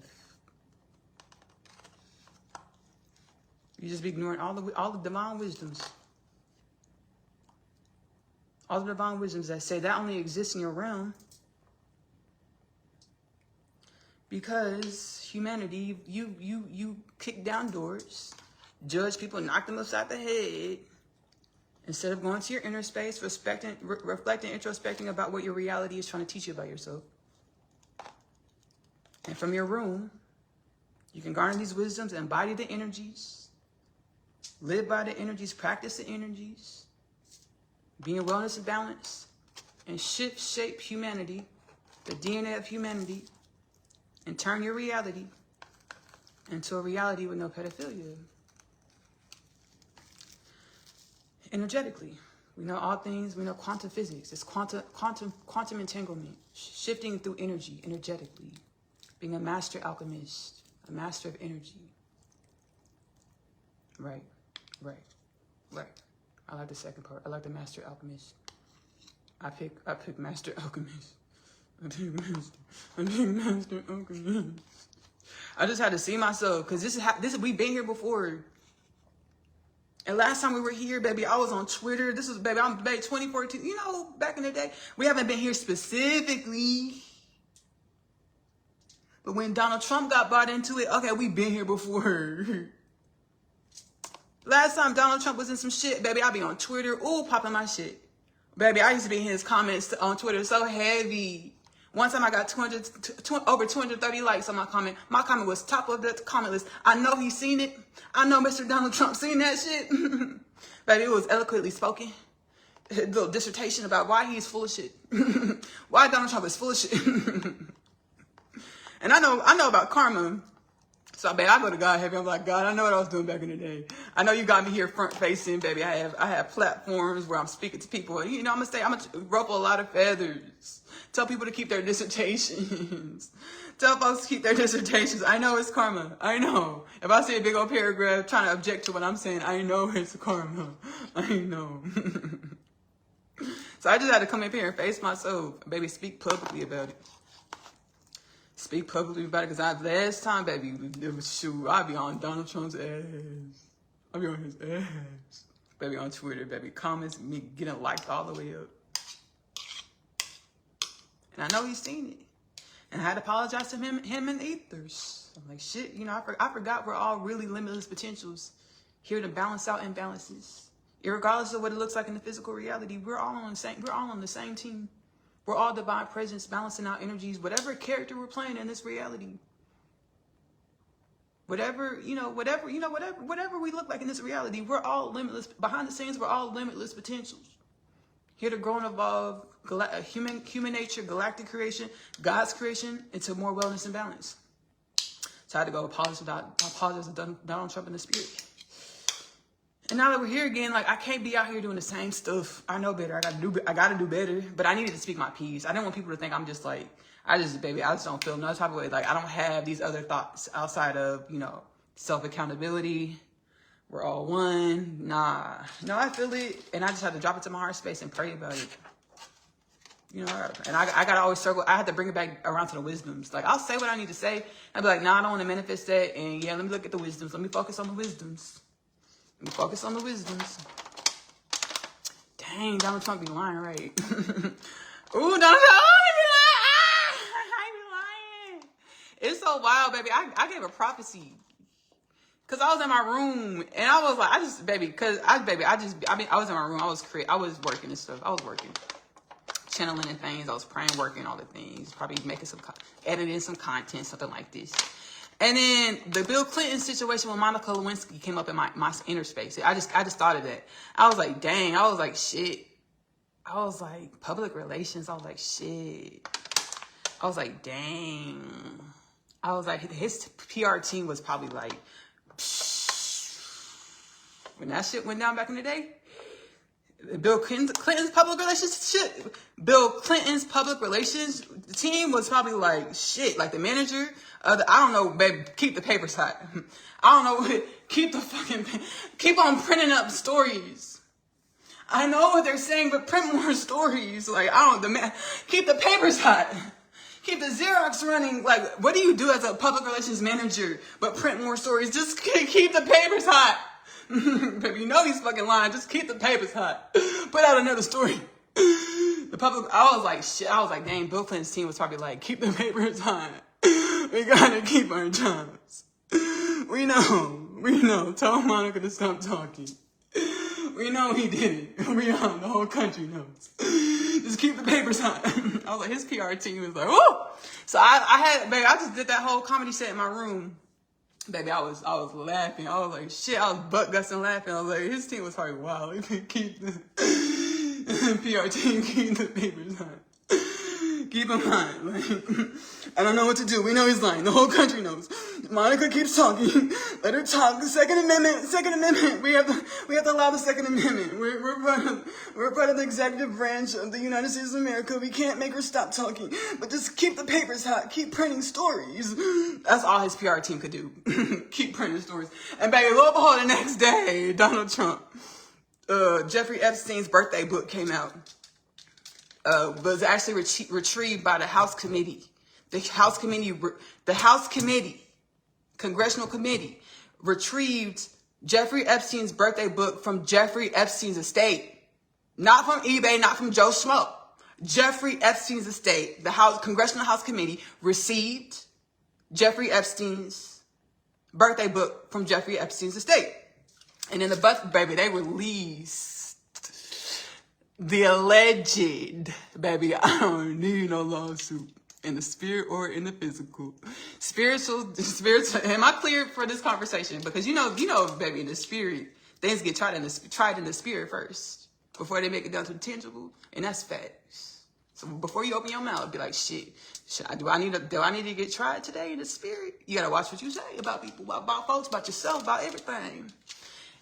You just be ignoring all the divine wisdoms. All the divine wisdoms that say that only exists in your realm. Because humanity, you kick down doors, judge people, knock them upside the head, instead of going to your inner space, reflecting, introspecting about what your reality is trying to teach you about yourself. And from your room, you can garner these wisdoms, embody the energies, live by the energies, practice the energies, be in wellness and balance, and shape humanity, the DNA of humanity, and turn your reality into a reality with no pedophilia. Energetically, we know all things. We know quantum physics. It's quantum entanglement, shifting through energy, energetically, being a master alchemist, a master of energy. Right. I like the second part. I like the master alchemist. I pick master alchemist. I pick master alchemist. I just had to see myself, because this we've been here before. And last time we were here, baby, I was on Twitter. This was, baby, I'm back 2014. You know, back in the day, we haven't been here specifically. But when Donald Trump got bought into it, okay, we've been here before. Last time Donald Trump was in some shit, baby, I be on Twitter, ooh, popping my shit. Baby, I used to be in his comments on Twitter so heavy. One time I got over 230 likes on my comment. My comment was top of the comment list. I know he's seen it. I know Mr. Donald Trump seen that shit. Baby, it was eloquently spoken. A little dissertation about why he's full of shit. Why Donald Trump is full of shit. And I know about karma. So, baby, I go to God heavy. I'm like, God, I know what I was doing back in the day. I know you got me here front facing, baby. I have platforms where I'm speaking to people. You know, I'm gonna ruffle a lot of feathers. Tell people to keep their dissertations. Tell folks to keep their dissertations. I know it's karma. I know. If I see a big old paragraph trying to object to what I'm saying, I know it's karma. I know. So I just had to come up here and face myself. Baby, speak publicly about it. Speak publicly about it, because last time, baby, shoot, I be on Donald Trump's ass. I be on his ass. Baby, on Twitter, baby, comments, me getting liked all the way up. And I know he's seen it. And I had to apologize to him and the ethers. I'm like, shit, you know, I forgot we're all really limitless potentials here to balance out imbalances. Irregardless of what it looks like in the physical reality, we're all on the same team. We're all divine presence, balancing out energies, whatever character we're playing in this reality. Whatever we look like in this reality, we're all limitless. Behind the scenes, we're all limitless potentials. Here to grow and evolve human nature, galactic creation, God's creation, into more wellness and balance. So I had to go apologize to Donald Trump in the spirit. And now that we're here again, like, I can't be out here doing the same stuff. I know better. I gotta do better. But I needed to speak my piece. I didn't want people to think I'm just like, I just don't feel no type of way. Like, I don't have these other thoughts outside of, you know, self-accountability. We're all one. Nah. No, I feel it. And I just had to drop it to my heart space and pray about it. You know, and I gotta always circle. I had to bring it back around to the wisdoms. Like, I'll say what I need to say. I'd be like, nah, I don't want to manifest that. And yeah, let me look at the wisdoms. Let me focus on the wisdoms. Let me focus on the wisdoms. Dang, Donald Trump be lying, right? Ooh, Donald Trump, I be lying. It's so wild, baby. I gave a prophecy. Because I was in my room, and I was like, I was in my room. I was working and stuff. I was working. Channeling and things. I was praying, working, all the things. Probably making editing some content, something like this. And then the Bill Clinton situation with Monica Lewinsky came up in my inner space. I just thought of that. I was like, dang. I was like, shit. I was like, public relations. I was like, shit. I was like, dang. I was like, his PR team was probably like, when that shit went down back in the day, Bill Clinton's public relations team was probably like, shit, like the manager of the, I don't know, baby, keep the papers hot. I don't know, keep on printing up stories. I know what they're saying, but print more stories. Like, keep the papers hot. Keep the Xerox running. Like, what do you do as a public relations manager but print more stories? Just keep the papers hot. Baby, you know he's fucking lying. Just keep the papers hot. Put out another story. I was like, shit. I was like, dang, Bill Clinton's team was probably like, keep the papers hot. We gotta keep our jobs. We know. told Monica to stop talking. We know he did it. We know, the whole country knows. Just keep the papers hot. I was like, his PR team was like, whoa. So I just did that whole comedy set in my room. Baby, I was laughing. I was like, shit, I was butt gusting laughing. I was like, his team was probably wild. Keep the PR team, keep the papers hot. Keep him lying. Like, I don't know what to do. We know he's lying. The whole country knows. Monica keeps talking. Let her talk. The Second Amendment. We have to allow the Second Amendment. We're part of the executive branch of the United States of America. We can't make her stop talking. But just keep the papers hot. Keep printing stories. That's all his PR team could do. Keep printing stories. And baby, lo and behold, the next day, Donald Trump, Jeffrey Epstein's birthday book came out. Was actually retrieved by the House Committee. The House Committee, Congressional Committee, retrieved Jeffrey Epstein's birthday book from Jeffrey Epstein's estate. Not from eBay, not from Joe Schmo. Jeffrey Epstein's estate. The Congressional House Committee received Jeffrey Epstein's birthday book from Jeffrey Epstein's estate. And in the bus, baby, they released the alleged, baby, I don't need no lawsuit in the spirit or in the physical. Spiritual, am I clear for this conversation? Because you know, baby, in the spirit, things get tried in the spirit first before they make it down to the tangible, and that's facts. So before you open your mouth, be like, shit, do I need to get tried today in the spirit? You gotta watch what you say about people, about folks, about yourself, about everything.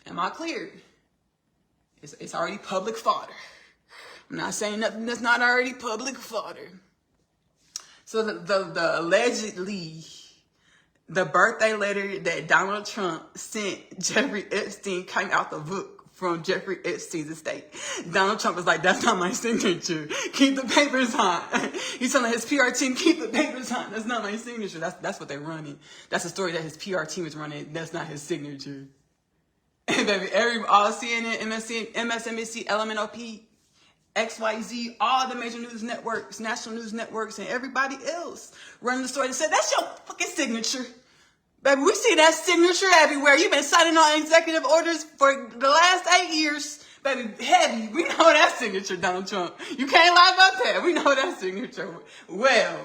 Am I clear? It's already public fodder. I'm not saying nothing that's not already public fodder. So the allegedly, the birthday letter that Donald Trump sent Jeffrey Epstein came out the book from Jeffrey Epstein's estate. Donald Trump was like, that's not my signature. Keep the papers hot. He's telling his PR team, keep the papers hot. That's not my signature. That's what they're running. That's the story that his PR team is running. That's not his signature. And baby, all CNN, MSNBC, LMNOP, XYZ, all the major news networks, national news networks, and everybody else running the story that said, that's your fucking signature. Baby, we see that signature everywhere. You've been signing on executive orders for the last 8 years. Baby, heavy. We know that signature, Donald Trump. You can't lie about that. We know that signature. Well,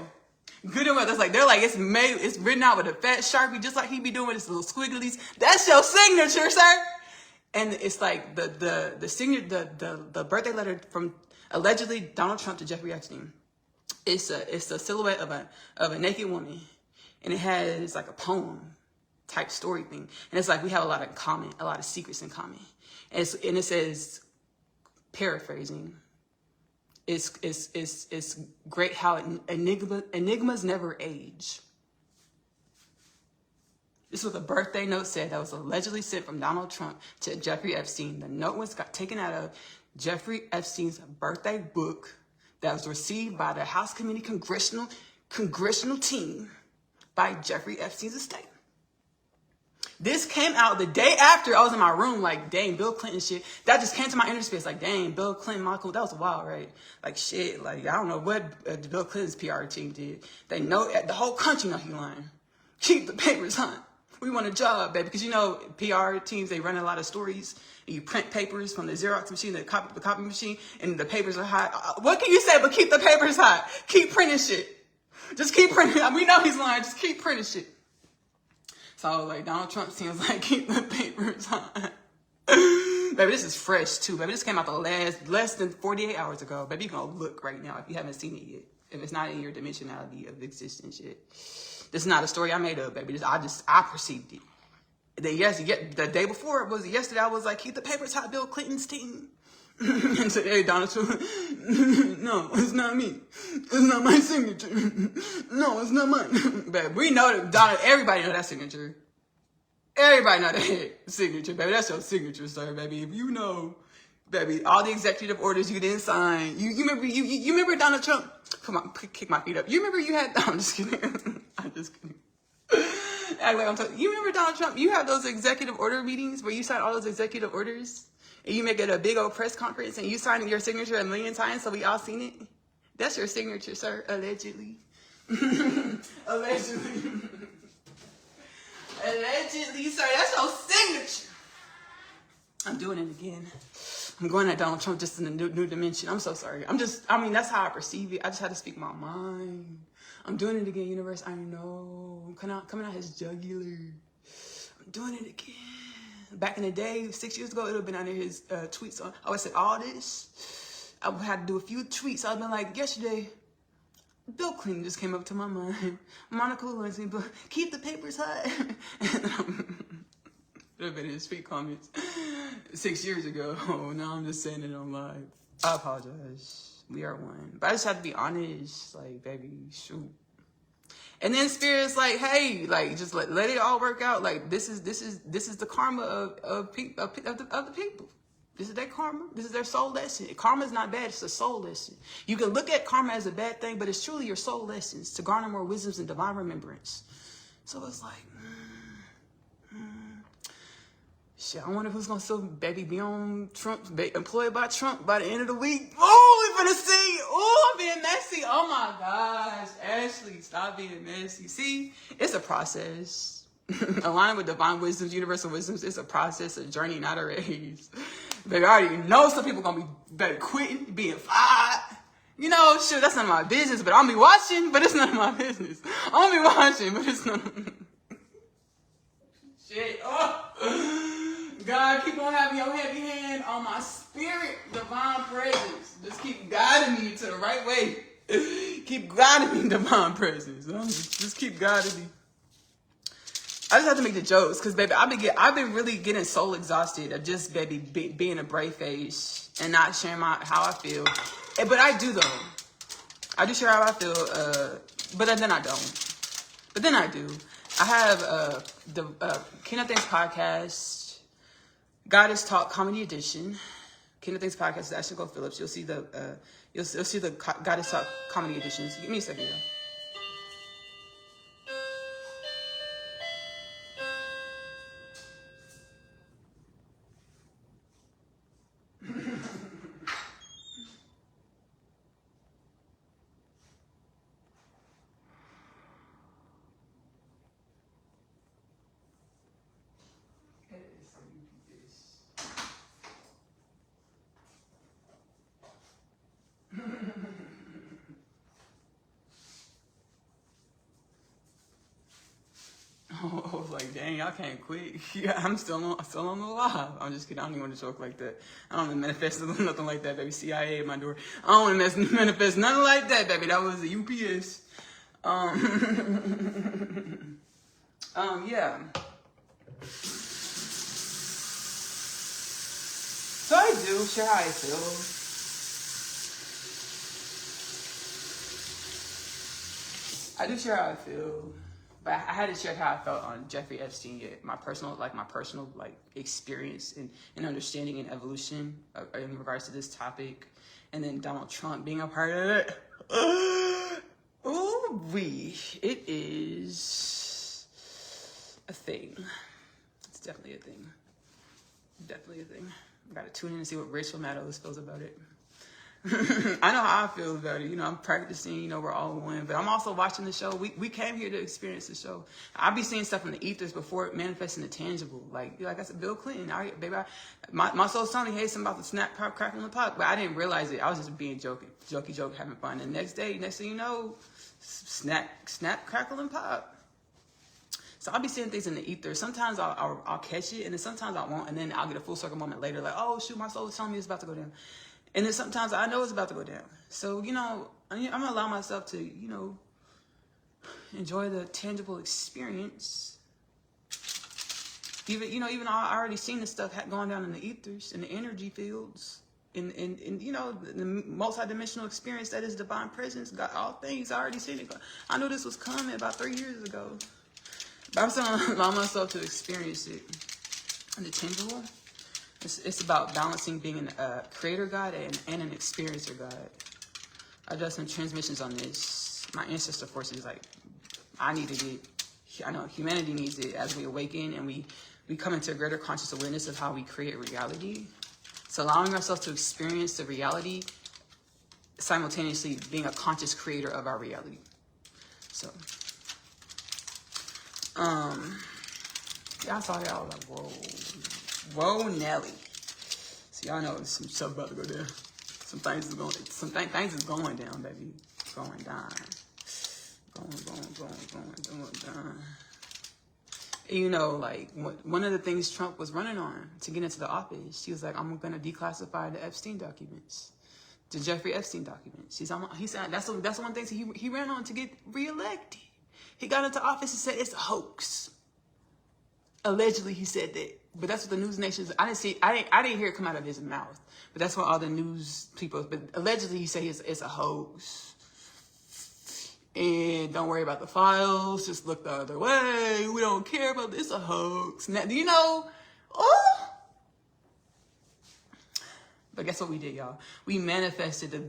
good and well. That's like, they're like, it's written out with a fat Sharpie, just like he be doing with his little squigglies. That's your signature, sir. And it's like the birthday letter from allegedly Donald Trump to Jeffrey Epstein. It's a silhouette of a naked woman, and it has like a poem type story thing. And it's like we have a lot in common, a lot of secrets in common. And it says, paraphrasing, it's great how enigmas never age. This was a birthday note said that was allegedly sent from Donald Trump to Jeffrey Epstein. The note got taken out of Jeffrey Epstein's birthday book that was received by the House Committee Congressional team by Jeffrey Epstein's estate. This came out the day after I was in my room, like, dang, Bill Clinton shit. That just came to my inner space, like, dang, Bill Clinton, Michael, that was wild, right? Like, shit, like, I don't know what Bill Clinton's PR team did. They know, the whole country know he lying. Keep the papers hot. We want a job, baby, because you know PR teams, they run a lot of stories. And you print papers from the Xerox machine, the copy machine, and the papers are hot. What can you say but keep the papers hot? Keep printing shit. Just keep printing. We know he's lying. Just keep printing shit. So I was like, Donald Trump seems like keep the papers hot. Baby, this is fresh too, baby. This came out the less than 48 hours ago. Baby, you can go look right now if you haven't seen it yet. If it's not in your dimensionality of existence yet. This is not a story I made up, baby. I perceived it. The day before, it was yesterday, I was like, keep the papers hot, Bill Clinton's team. And today, Donald Trump, no, it's not me. It's not my signature. No, it's not mine. Baby, we know that, everybody know that signature. Everybody know that signature, baby. That's your signature, sir, baby. If you know, baby, all the executive orders you didn't sign. You remember Donald Trump? Come on, kick my feet up. You remember you had, I'm just kidding. I'm just kidding. You remember Donald Trump? You have those executive order meetings where you sign all those executive orders and you make it a big old press conference and you sign your signature 1 million times so we all seen it. That's your signature, sir, allegedly. Allegedly. Allegedly, sir, that's your I'm doing it again. I'm going at Donald Trump just in a new dimension. I'm so sorry. That's how I perceive it. I just had to speak my mind. I'm doing it again, universe. I know. I'm coming out his jugular. I'm doing it again. Back in the day, 6 years ago, it would have been under his tweets. I would say all this. I would have to do a few tweets. I would have been like, yesterday, Bill Clinton just came up to my mind. Monica Lewinsky, but keep the papers hot. It would have been his tweet comments 6 years ago. Now I'm just saying it on live. I apologize. We are one. But I just have to be honest. Like, baby, shoot. And then Spirit's like, hey, like, just let it all work out. Like, this is the karma of the people. This is their karma. This is their soul lesson. Karma is not bad. It's a soul lesson. You can look at karma as a bad thing, but it's truly your soul lessons to garner more wisdoms and divine remembrance. So it's like, shit, I wonder who's going to still, baby, be on Trump, be employed by Trump by the end of the week. Oh, we're going to see. Oh, I'm being messy. Oh, my gosh. Ashley, stop being messy. See, it's a process. Aligning with divine wisdoms, universal wisdoms, it's a process, a journey, not a race. Baby, I already know some people going to be quitting, being fired. You know, sure, that's none of my business, but I'll be watching, but it's none of my business. I'll be watching, but it's none of shit. Oh, God, keep on having your heavy hand on my spirit, divine presence. Just keep guiding me to the right way. Keep guiding me, divine presence. Just keep guiding me. I just have to make the jokes, because, baby, I've been really getting soul exhausted of just, baby, being a brave face and not sharing how I feel. But I do, though. I do share how I feel, but then I don't. But then I do. I have the King of Things podcast, Goddess Talk Comedy Edition. King of Things podcast is Ashley-Nicole Phillips. You'll see the Goddess Talk Comedy Editions. Give me a second, y'all. I was like, dang, I can't quit. Yeah, I'm still on the live. I'm just kidding. I don't even want to joke like that. I don't want to manifest nothing like that, baby. CIA at my door. I don't want to manifest nothing like that, baby. That was the UPS. Yeah. So I do share how I feel. I do share how I feel. But I had to share how I felt on Jeffrey Epstein, my personal experience and understanding and evolution in regards to this topic, and then Donald Trump being a part of it. It is a thing. It's definitely a thing. Definitely a thing. I gotta tune in and see what Rachel Maddow feels about it. I know how I feel about it. You know, I'm practicing, you know, we're all one. But I'm also watching the show. We came here to experience the show. I be seeing stuff in the ethers before it manifests in the tangible. Like I said, Bill Clinton. My soul's telling me, hey, something about the snap, pop, crackle, and pop. But I didn't realize it. I was just being jokey, having fun. And the next thing you know, snap, crackle, and pop. So I'll be seeing things in the ether. Sometimes I'll catch it, and then sometimes I won't. And then I'll get a full circle moment later, like, oh, shoot, my soul is telling me it's about to go down. And then sometimes I know it's about to go down. So, you know, I'm going to allow myself to, you know, enjoy the tangible experience. Even I already seen this stuff going down in the ethers, in the energy fields, in you know, the multidimensional experience that is divine presence. Got all things. I already seen it. I knew this was coming about 3 years ago. But I'm still going to allow myself to experience it. And the tangible. It's about balancing being a creator God and an experiencer God. I've done some transmissions on this. My ancestor force is like, I needed it. I know humanity needs it as we awaken and we come into a greater conscious awareness of how we create reality. So allowing ourselves to experience the reality, simultaneously being a conscious creator of our reality. So, yeah, I saw that. I was like, whoa, Nelly. So y'all know some stuff about to go down. Some things is going down, baby. Going down. Going down. And you know, like, one of the things Trump was running on to get into the office, he was like, I'm going to declassify the Epstein documents. The Jeffrey Epstein documents. He said that's one thing he ran on to get reelected. He got into office and said it's a hoax. Allegedly, he said that, but that's what the news nations. I didn't hear it come out of his mouth, but that's what all the news people. But allegedly, he said it's a hoax. And don't worry about the files. Just look the other way. We don't care about this. It's a hoax. Now, you know, oh. But guess what we did, y'all? We manifested the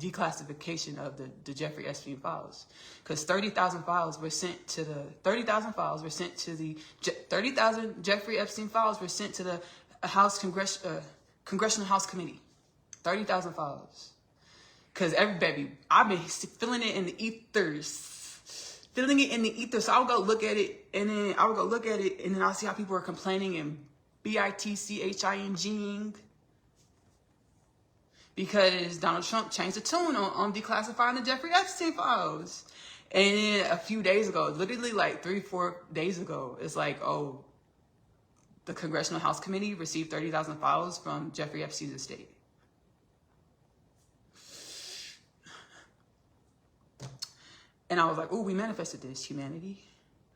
declassification of the Jeffrey Epstein files, because 30,000 files were sent to the 30,000 Jeffrey Epstein files were sent to the Congressional House Committee. 30,000 files. Because I've been feeling it in the ethers. So I'll go look at it, and then I'll see how people are complaining and bitching. Because Donald Trump changed the tune on declassifying the Jeffrey Epstein files. And then a few days ago, literally like 3-4 days ago, it's like, oh, the Congressional House Committee received 30,000 files from Jeffrey Epstein's estate. And I was like, oh, we manifested this, humanity.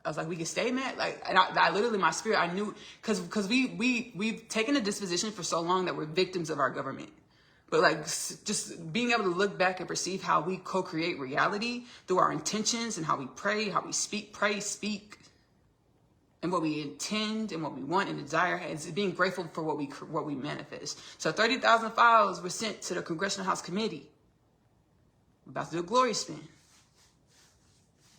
I was like, we can stay mad. Like, and I literally, my spirit, I knew, because we've taken a disposition for so long that we're victims of our government. But like, just being able to look back and perceive how we co-create reality through our intentions and how we pray, how we speak, and what we intend and what we want and desire, and being grateful for what we manifest. So 30,000 files were sent to the Congressional House Committee. We're about to do a glory spin.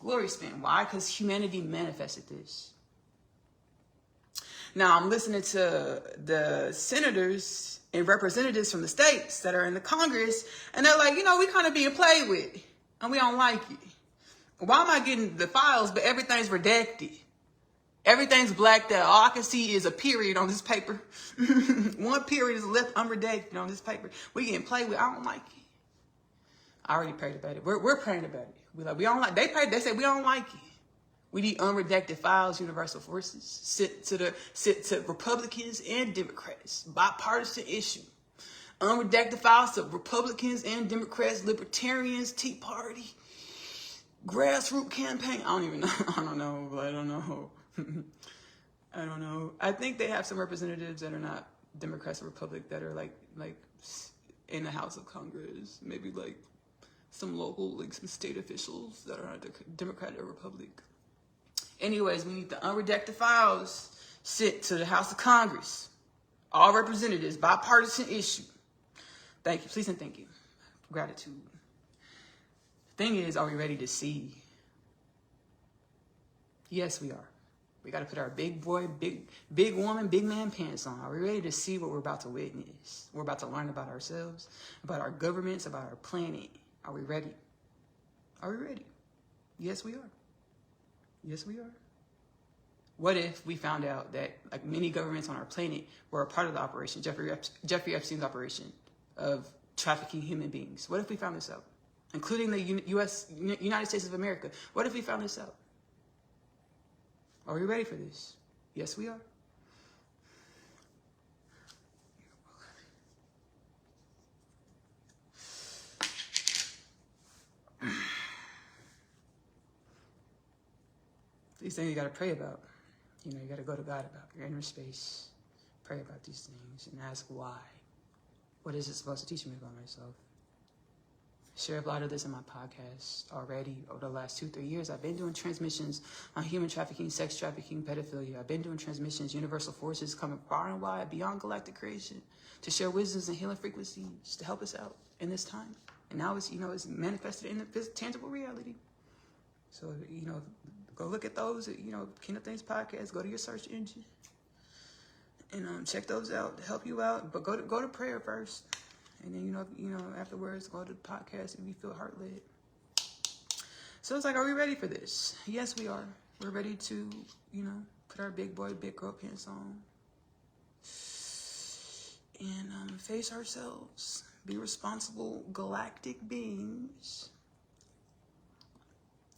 Glory spin. Why? Because humanity manifested this. Now I'm listening to the senators and representatives from the states that are in the Congress, and they're like, you know, we kind of being played with, and we don't like it. Why am I getting the files, but everything's redacted? Everything's blacked out. All I can see is a period on this paper. One period is left unredacted on this paper. We getting played with. I don't like it. I already prayed about it. We're praying about it. We don't like. They said we don't like it. We need unredacted files, universal forces, sent to Republicans and Democrats, bipartisan issue. Unredacted files to Republicans and Democrats, Libertarians, Tea Party, grassroots campaign. I don't even know. I don't know. I don't know. I think they have some representatives that are not Democrats or Republic that are like in the House of Congress. Maybe like some local, like some state officials that are either Democrat or Republic. Anyways, we need the unredacted files sent to the House of Congress. All representatives, bipartisan issue. Thank you. Please and thank you. Gratitude. Thing is, are we ready to see? Yes, we are. We got to put our big boy, big woman, big man pants on. Are we ready to see what we're about to witness? We're about to learn about ourselves, about our governments, about our planet. Are we ready? Are we ready? Yes, we are. Yes, we are. What if we found out that like many governments on our planet were a part of the operation, Jeffrey Epstein's operation of trafficking human beings? What if we found this out? Including the United States of America. What if we found this out? Are we ready for this? Yes, we are. These things you got to pray about. You know, you got to go to God about your inner space. Pray about these things and ask why. What is it supposed to teach me about myself? Share a lot of this in my podcast already. Over the last 2-3 years, I've been doing transmissions on human trafficking, sex trafficking, pedophilia. I've been doing transmissions, universal forces coming far and wide beyond galactic creation to share wisdoms and healing frequencies to help us out in this time. And now it's, it's manifested in the tangible reality. So, go look at those, Kingdom Things podcast. Go to your search engine and check those out to help you out. But go to prayer first, and then afterwards go to the podcast if you feel heart led. So it's like, are we ready for this? Yes, we are. We're ready to put our big boy, big girl pants on and face ourselves. Be responsible galactic beings.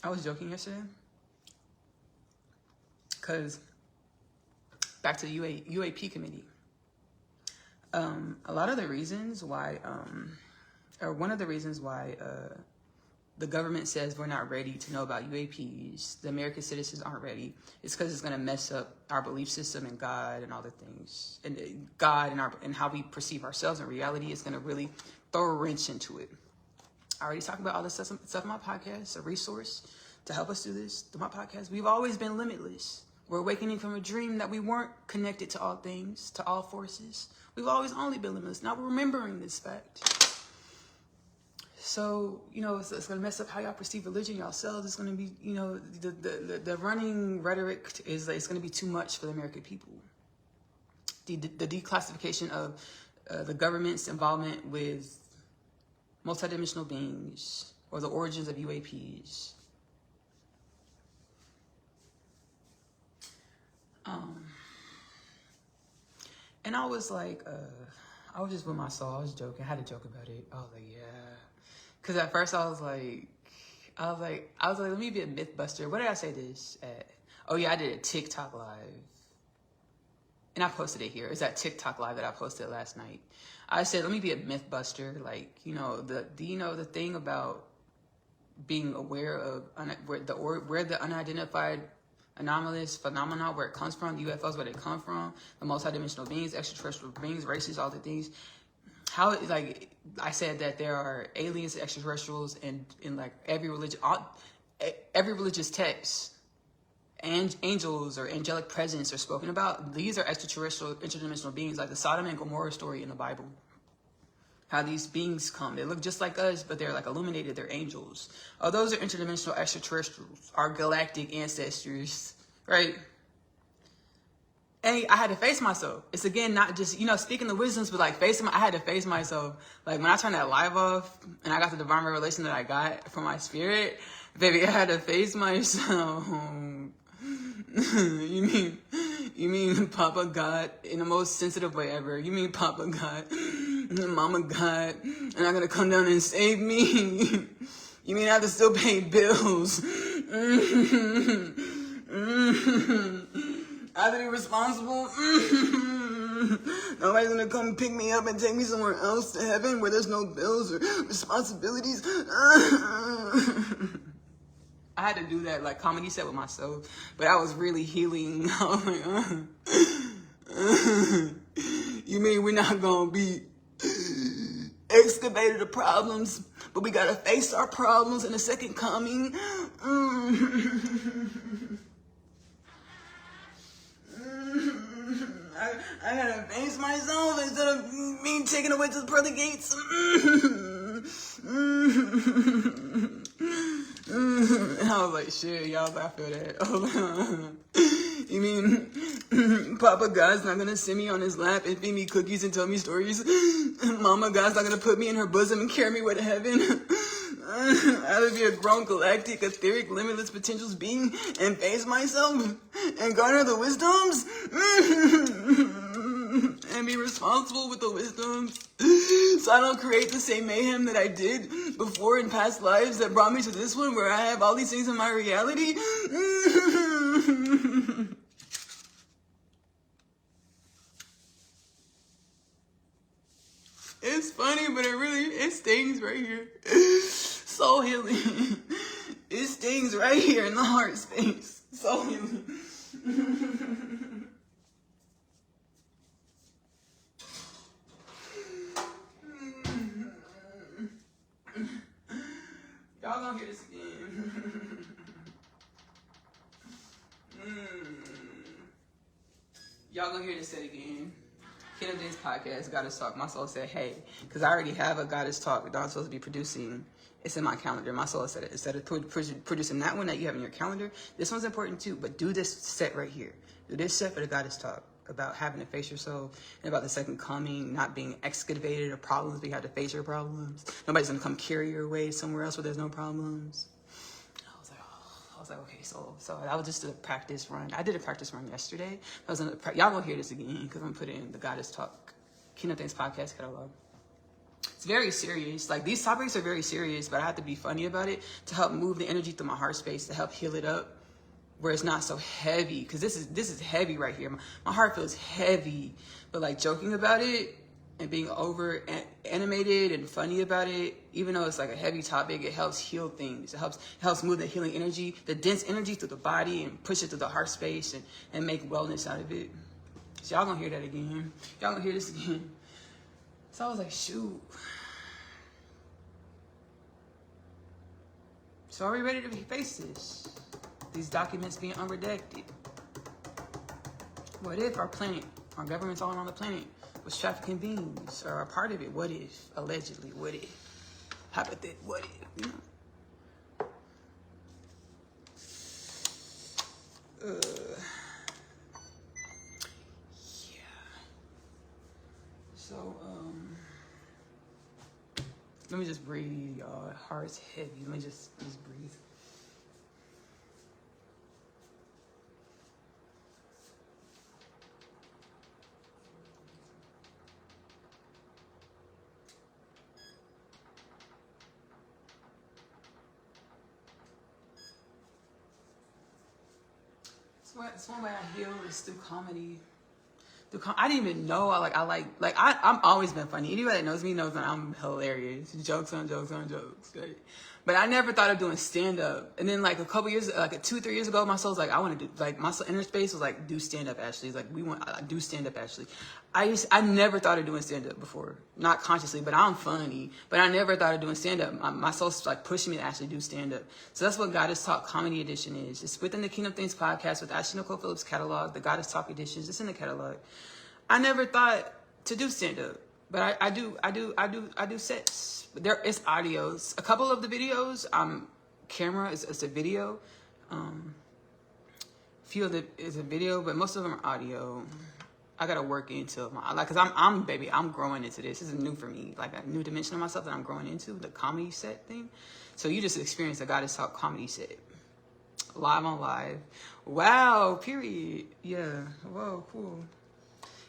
I was joking yesterday. Because back to the UAP committee. A lot of the reasons why, or one of the reasons why the government says we're not ready to know about UAPs, the American citizens aren't ready, it's because it's going to mess up our belief system and God and all the things. And God and how we perceive ourselves in reality is going to really throw a wrench into it. I already talked about all this stuff in my podcast, a resource to help us do this. Through my podcast, we've always been limitless. We're awakening from a dream that we weren't connected to all things, to all forces. We've always only been limitless. Now we're remembering this fact. So, it's going to mess up how y'all perceive religion yourselves. It's going to be, the running rhetoric is it's going to be too much for the American people. The declassification of the government's involvement with multidimensional beings or the origins of UAPs. And I was like, I was just with my soul. I was joking. I had to joke about it. I was like, yeah. Because at first I was like, let me be a myth buster. What did I say this at? Oh yeah, I did a TikTok live. And I posted it here. It's that TikTok live that I posted last night. I said, let me be a myth buster. Like, the thing about being aware of where the unidentified anomalous phenomena, where it comes from, the UFOs, where they come from, the multidimensional beings, extraterrestrial beings, races, all the things. How, like, I said that there are aliens, extraterrestrials, and in like every religious text, and angels or angelic presence are spoken about. These are extraterrestrial, interdimensional beings, like the Sodom and Gomorrah story in the Bible. How these beings come. They look just like us, but they're like illuminated. They're angels. Oh, those are interdimensional extraterrestrials, our galactic ancestors, right? And I had to face myself. It's again, not just, speaking the wisdoms, but like I had to face myself. Like when I turned that live off and I got the divine revelation that I got from my spirit, baby, I had to face myself. You mean Papa God in the most sensitive way ever. You mean Papa God, Mama God, and I'm gonna come down and save me. You mean I have to still pay bills? I have to be responsible. Nobody's gonna come pick me up and take me somewhere else to heaven where there's no bills or responsibilities. I had to do that like comedy set with myself, but I was really healing. I was like, you mean we're not gonna be excavated of problems, but we gotta face our problems in the second coming. I gotta face myself instead of being taken away to the pearly gates. And I was like, shit, y'all, I feel that. You mean Papa God's not gonna sit me on his lap and feed me cookies and tell me stories? Mama God's not gonna put me in her bosom and carry me way to heaven? I have to be a grown, galactic, etheric, limitless potentials being and face myself and garner the wisdoms and be responsible with the wisdoms so I don't create the same mayhem that I did before in past lives that brought me to this one where I have all these things in my reality. It's funny, but it stings right here. Soul healing. It stings right here in the heart space. Soul healing. Y'all gonna hear this again. Y'all gonna hear this said again. Kingdom Days podcast, Goddess Talk. My soul said, hey, because I already have a Goddess Talk that I'm supposed to be producing. It's in my calendar. My soul said it. Instead of producing that one that you have in your calendar, this one's important too, but do this set right here. Do this set for the Goddess Talk about having to face yourself and about the second coming, not being excavated of problems, but you have to face your problems. Nobody's going to come carry your away somewhere else where there's no problems. I was like, okay, so that was just a practice run. I did a practice run yesterday. Y'all gonna hear this again because I'm putting in the Goddess Talk Kingdom Things podcast catalog. It's very serious. Like, these topics are very serious, but I have to be funny about it to help move the energy through my heart space, to help heal it up where it's not so heavy. Because this is heavy right here. My heart feels heavy. But like joking about it and being over animated and funny about it, even though it's like a heavy topic, it helps heal things. It helps move the healing energy, the dense energy through the body, and push it through the heart space and make wellness out of it. So y'all gonna hear that again. Y'all gonna hear this again. So I was like, shoot. So are we ready to face this? These documents being unredacted. What if our planet, our governments all around the planet, was trafficking beings or a part of it? What if? Allegedly, what if? Hypothetically, what if? You know? Yeah. So, let me just breathe, y'all. Heart's heavy. Let me just breathe. It's one way I heal is through comedy. I didn't even know I'm always been funny. Anybody that knows me knows that I'm hilarious. Jokes on jokes on jokes. Right? But I never thought of doing stand up. And then like a couple years, like 2-3 years ago, my soul's like, I want to do, like my inner space was like, do stand up, Ashley. It's like, do stand up, Ashley. I never thought of doing stand up before, not consciously, but I'm funny. But I never thought of doing stand up. My soul's like pushing me to actually do stand up. So that's what Goddess Talk Comedy Edition is. It's within the Kingdom Things podcast with Ashley-Nicole Phillips catalog, the Goddess Talk editions. It's in the catalog. I never thought to do stand up, but I do sets. It's audios. A couple of the videos, camera is a video. Few of it is a video, but most of them are audio. I gotta work into cause I'm growing into this. This is new for me, like a new dimension of myself that I'm growing into, the comedy set thing. So you just experienced a Goddess Talk comedy set, live on live. Wow, period. Yeah. Whoa, cool.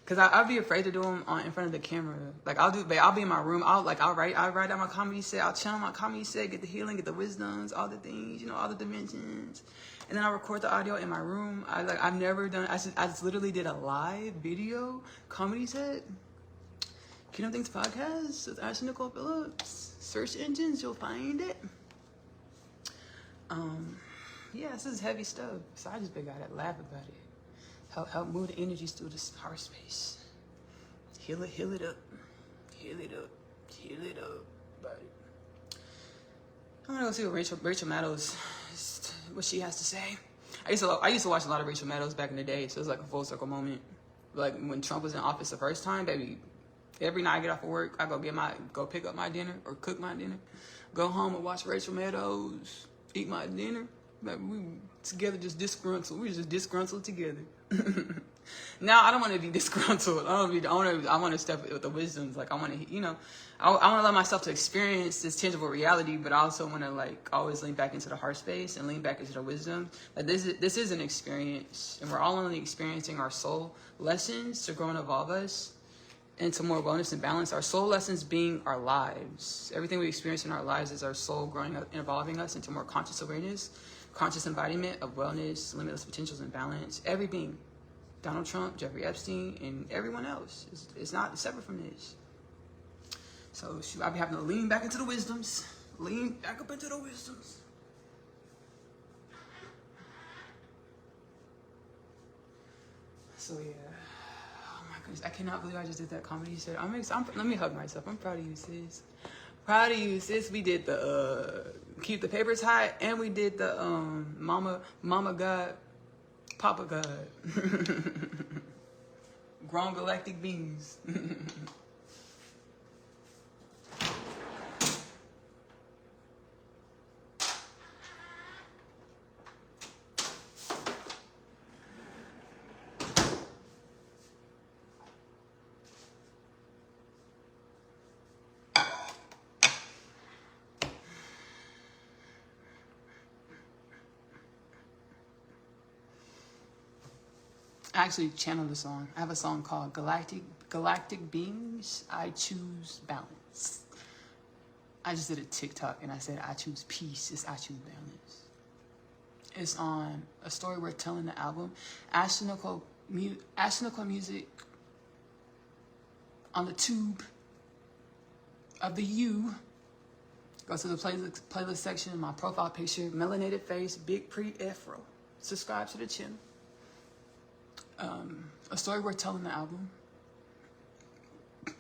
Cause I'd be afraid to do them in front of the camera. Like I'll be in my room. I'll write out my comedy set. I'll channel my comedy set, get the healing, get the wisdoms, all the things, all the dimensions, and then I'll record the audio in my room. I've never done. I just literally did a live video comedy set. Kingdom Things podcast with Ashley-Nicole Phillips. Search engines, you'll find it. Yeah, this is heavy stuff. So I just gotta laugh about it. Help move the energies through this heart space. Heal it up. Heal it up. Heal it up. But I'm gonna go see what Rachel Maddows, what she has to say. I used to watch a lot of Rachel Maddows back in the day, so it's like a full circle moment. Like when Trump was in office the first time, baby. Every night I get off of work, I go pick up my dinner or cook my dinner, go home and watch Rachel Maddows, eat my dinner. Like we together just disgruntled. We're just disgruntled together. Now I don't want to be disgruntled. I want to step with the wisdoms. Like I want to, I want to allow myself to experience this tangible reality, but I also want to like always lean back into the heart space and lean back into the wisdom. Like this is an experience, and we're all only experiencing our soul lessons to grow and evolve us into more wellness and balance. Our soul lessons being our lives. Everything we experience in our lives is our soul growing up and evolving us into more conscious awareness, conscious embodiment of wellness, limitless potentials, and balance. Every being, Donald Trump, Jeffrey Epstein, and everyone else, it's not separate from this. So I'll be having to lean back into the wisdoms, lean back up into the wisdoms. So yeah, oh my goodness, I cannot believe I just did that comedy set. Let me hug myself. I'm proud of you, sis. Proud of you, sis. We did the keep the papers hot, and we did the mama God, papa God, grown galactic beings. I actually channeled the song. I have a song called Galactic galactic beings, I choose balance. I just did a TikTok and I said, I choose peace. It's I choose balance. It's on A Story Worth Telling, the album. Ashley-Nicole music on the tube of the U. Go to the playlist section, my profile picture, melanated face, big pre-afro. Subscribe to the channel. A Story Worth Telling, the album.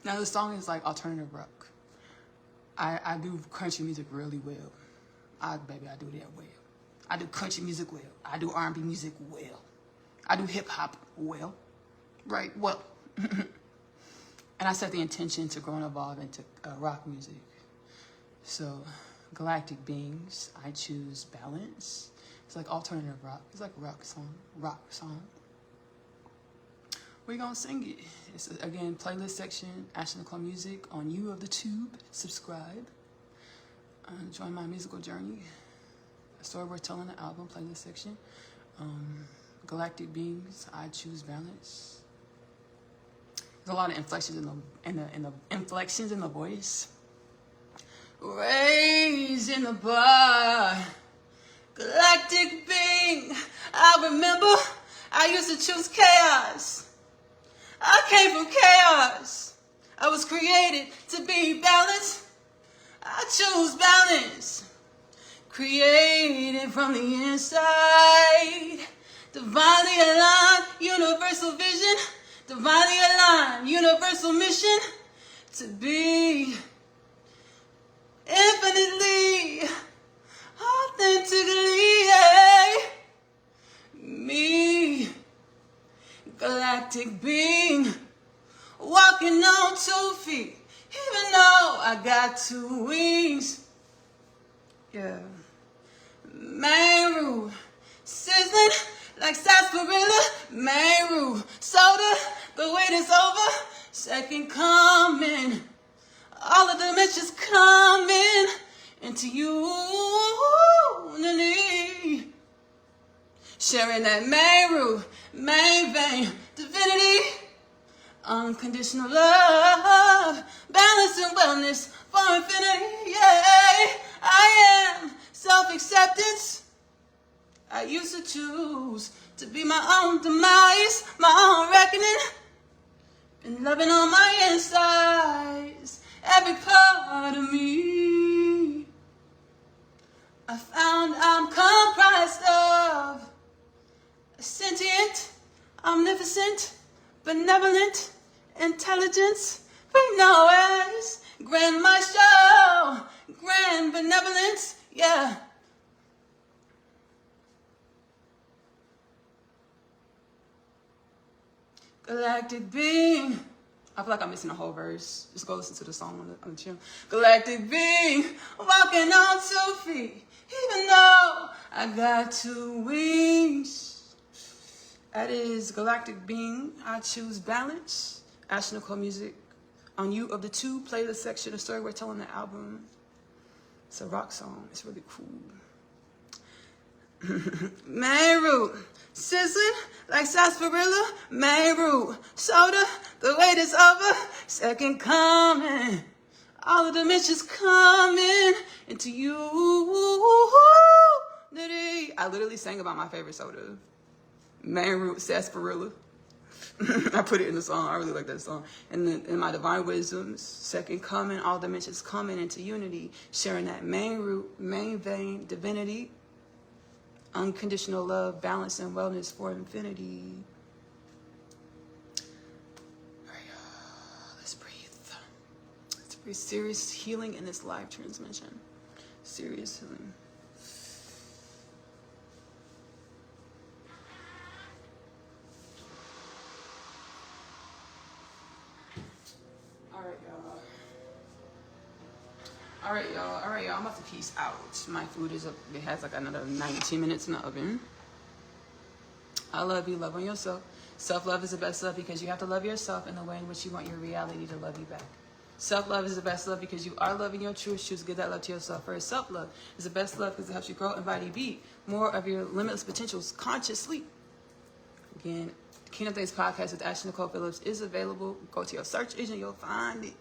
Now the song is like alternative rock. I do country music really well. Baby, I do that well. I do country music well. I do R&B music well. I do hip hop well. Right, well. And I set the intention to grow and evolve into rock music. So, galactic beings, I choose balance. It's like alternative rock. It's like a rock song. We're gonna sing it. It's again, playlist section, Ashley-Nicole music on You of the Tube. Subscribe. Join my musical journey. A Story Worth Telling, the album, playlist section. Galactic beings, I choose balance. There's a lot of inflections in the inflections in the voice. Raising the bar, galactic being. I remember I used to choose chaos. I came from chaos. I was created to be balanced. I choose balance. Created from the inside. Divinely aligned, universal vision. Divinely aligned, universal mission. To be infinitely, authentically, me, galactic being, walking on 2 feet, even though I got 2 wings. Yeah, Meru, sizzling like sarsaparilla. Meru, soda, the wait is over. Second coming. All of the dimensions coming into unity. Sharing that Meru, main vein, divinity, unconditional love, balance and wellness for infinity. Yeah, I am self-acceptance. I used to choose to be my own demise, my own reckoning. Been loving on my insides. Every part of me, I found I'm comprised of a sentient, omnipotent, benevolent intelligence. We know as Grand Maestro, Grand Benevolence, yeah. Galactic being. I feel like I'm missing a whole verse. Just go listen to the song on the channel. Galactic being, walking on 2 feet, even though I got 2 wings. That is galactic being. I choose balance. Ashley-Nicole music on You of the Tube, playlist section. A Story Worth Telling, the album. It's a rock song. It's really cool. Meru, sizzling like sarsaparilla. Meru, soda, the wait is over. Second coming. All of the dimensions coming into unity. I literally sang about my favorite soda. Meru, sarsaparilla. I put it in the song. I really like that song. And then in my divine wisdoms, second coming, all dimensions coming into unity. Sharing that main root, main vein, divinity. Unconditional love, balance, and wellness for infinity. All right, let's breathe. Let's breathe. Serious healing in this live transmission. Serious healing. All right, y'all. I'm about to peace out. My food is up. It has like another 19 minutes in the oven. I love you. Love on yourself. Self-love is the best love because you have to love yourself in the way in which you want your reality to love you back. Self-love is the best love because you are loving your truth. Choose to give that love to yourself first. Self-love is the best love because it helps you grow and be more of your limitless potentials consciously. Again, Kingdom Things podcast with Ashley-Nicole Phillips is available. Go to your search engine, you'll find it.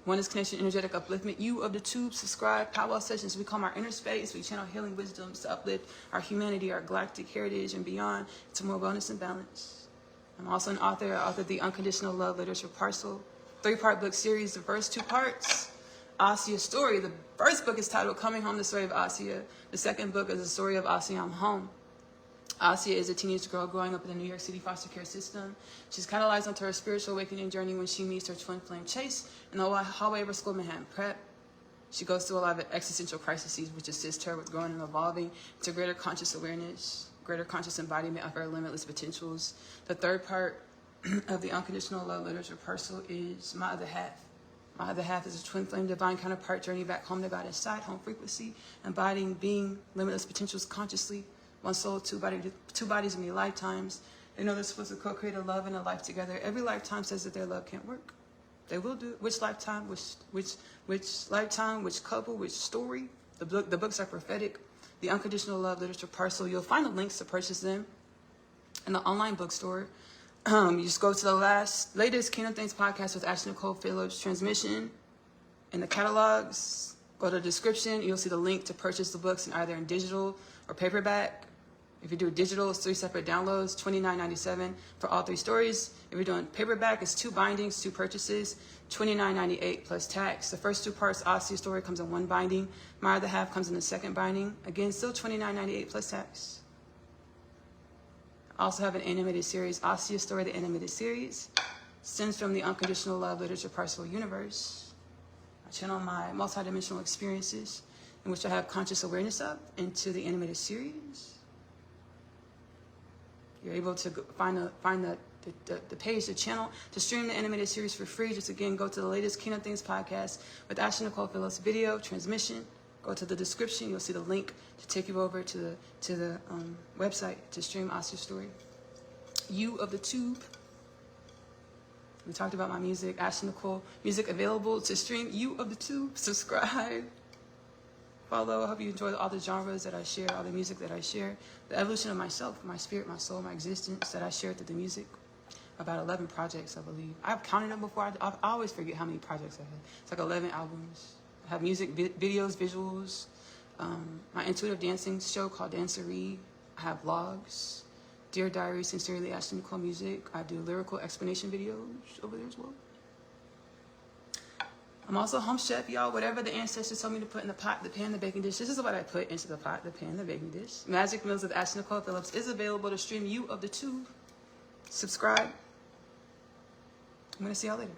Oneness Connection, Energetic Upliftment. You of the Tube, subscribe. Powwow sessions, we come our inner space. We channel healing wisdoms to uplift our humanity, our galactic heritage, and beyond to more wellness and balance. I'm also an author. I authored the Unconditional Love Literature Parcel, 3-part book series. The first 2 parts, Asia's story. The first book is titled Coming Home, the Story of Asia. The second book is the story of Asia, I'm Home. Asia is a teenage girl growing up in the New York City foster care system. She's catalyzed onto her spiritual awakening journey when she meets her twin flame Chase in the hallway of her school, Manhattan Prep. She goes through a lot of existential crises, which assist her with growing and evolving to greater conscious awareness, greater conscious embodiment of her limitless potentials. The third part of the Unconditional Love Literature Parcel is My Other Half. My other half is a twin flame divine counterpart journey back home to Goddess side, home frequency, embodying being limitless potentials consciously. One soul, two bodies, many lifetimes. They know they're supposed to co-create a love and a life together. Every lifetime says that their love can't work. They will do it. Which lifetime, which lifetime, which couple, which story. The books are prophetic. The Unconditional Love Literature Parcel. You'll find the links to purchase them in the online bookstore. You just go to the latest Kingdom Things podcast with Ashley-Nicole Phillips transmission in the catalogs. Go to the description. You'll see the link to purchase the books in either in digital or paperback. If you do digital, it's 3 separate downloads, $29.97 for all 3 stories. If you're doing paperback, it's 2 bindings, 2 purchases, $29.98 plus tax. The first 2 parts, Asia's story, comes in 1 binding. My Other Half comes in the 2nd binding. Again, still $29.98 plus tax. I also have an animated series, Asia's Story, the animated series. Stems from the Unconditional Love Literature Parcel universe. I channel my multidimensional experiences in which I have conscious awareness of into the animated series. You're able to find the page, the channel, to stream the animated series for free. Just again, go to the latest Kingdom Things podcast with Ashley-Nicole Phillips video transmission. Go to the description. You'll see the link to take you over to the website to stream Asia's story. You of the Tube. We talked about my music, Ashley-Nicole music available to stream. You of the Tube. Subscribe. Follow. I hope you enjoy all the genres that I share, all the music that I share, the evolution of myself, my spirit, my soul, my existence that I share through the music. About 11 projects, I believe. I've counted them before. I always forget how many projects I have. It's like 11 albums. I have music, videos, visuals. My intuitive dancing show called Dancery. I have vlogs. Dear Diary, Sincerely Ashley-Nicole music. I do lyrical explanation videos over there as well. I'm also a home chef, y'all. Whatever the ancestors told me to put in the pot, the pan, the baking dish. This is what I put into the pot, the pan, the baking dish. Magic Meals with Ashley-Nicole Phillips is available to stream. You of the Tube. Subscribe. I'm going to see y'all later.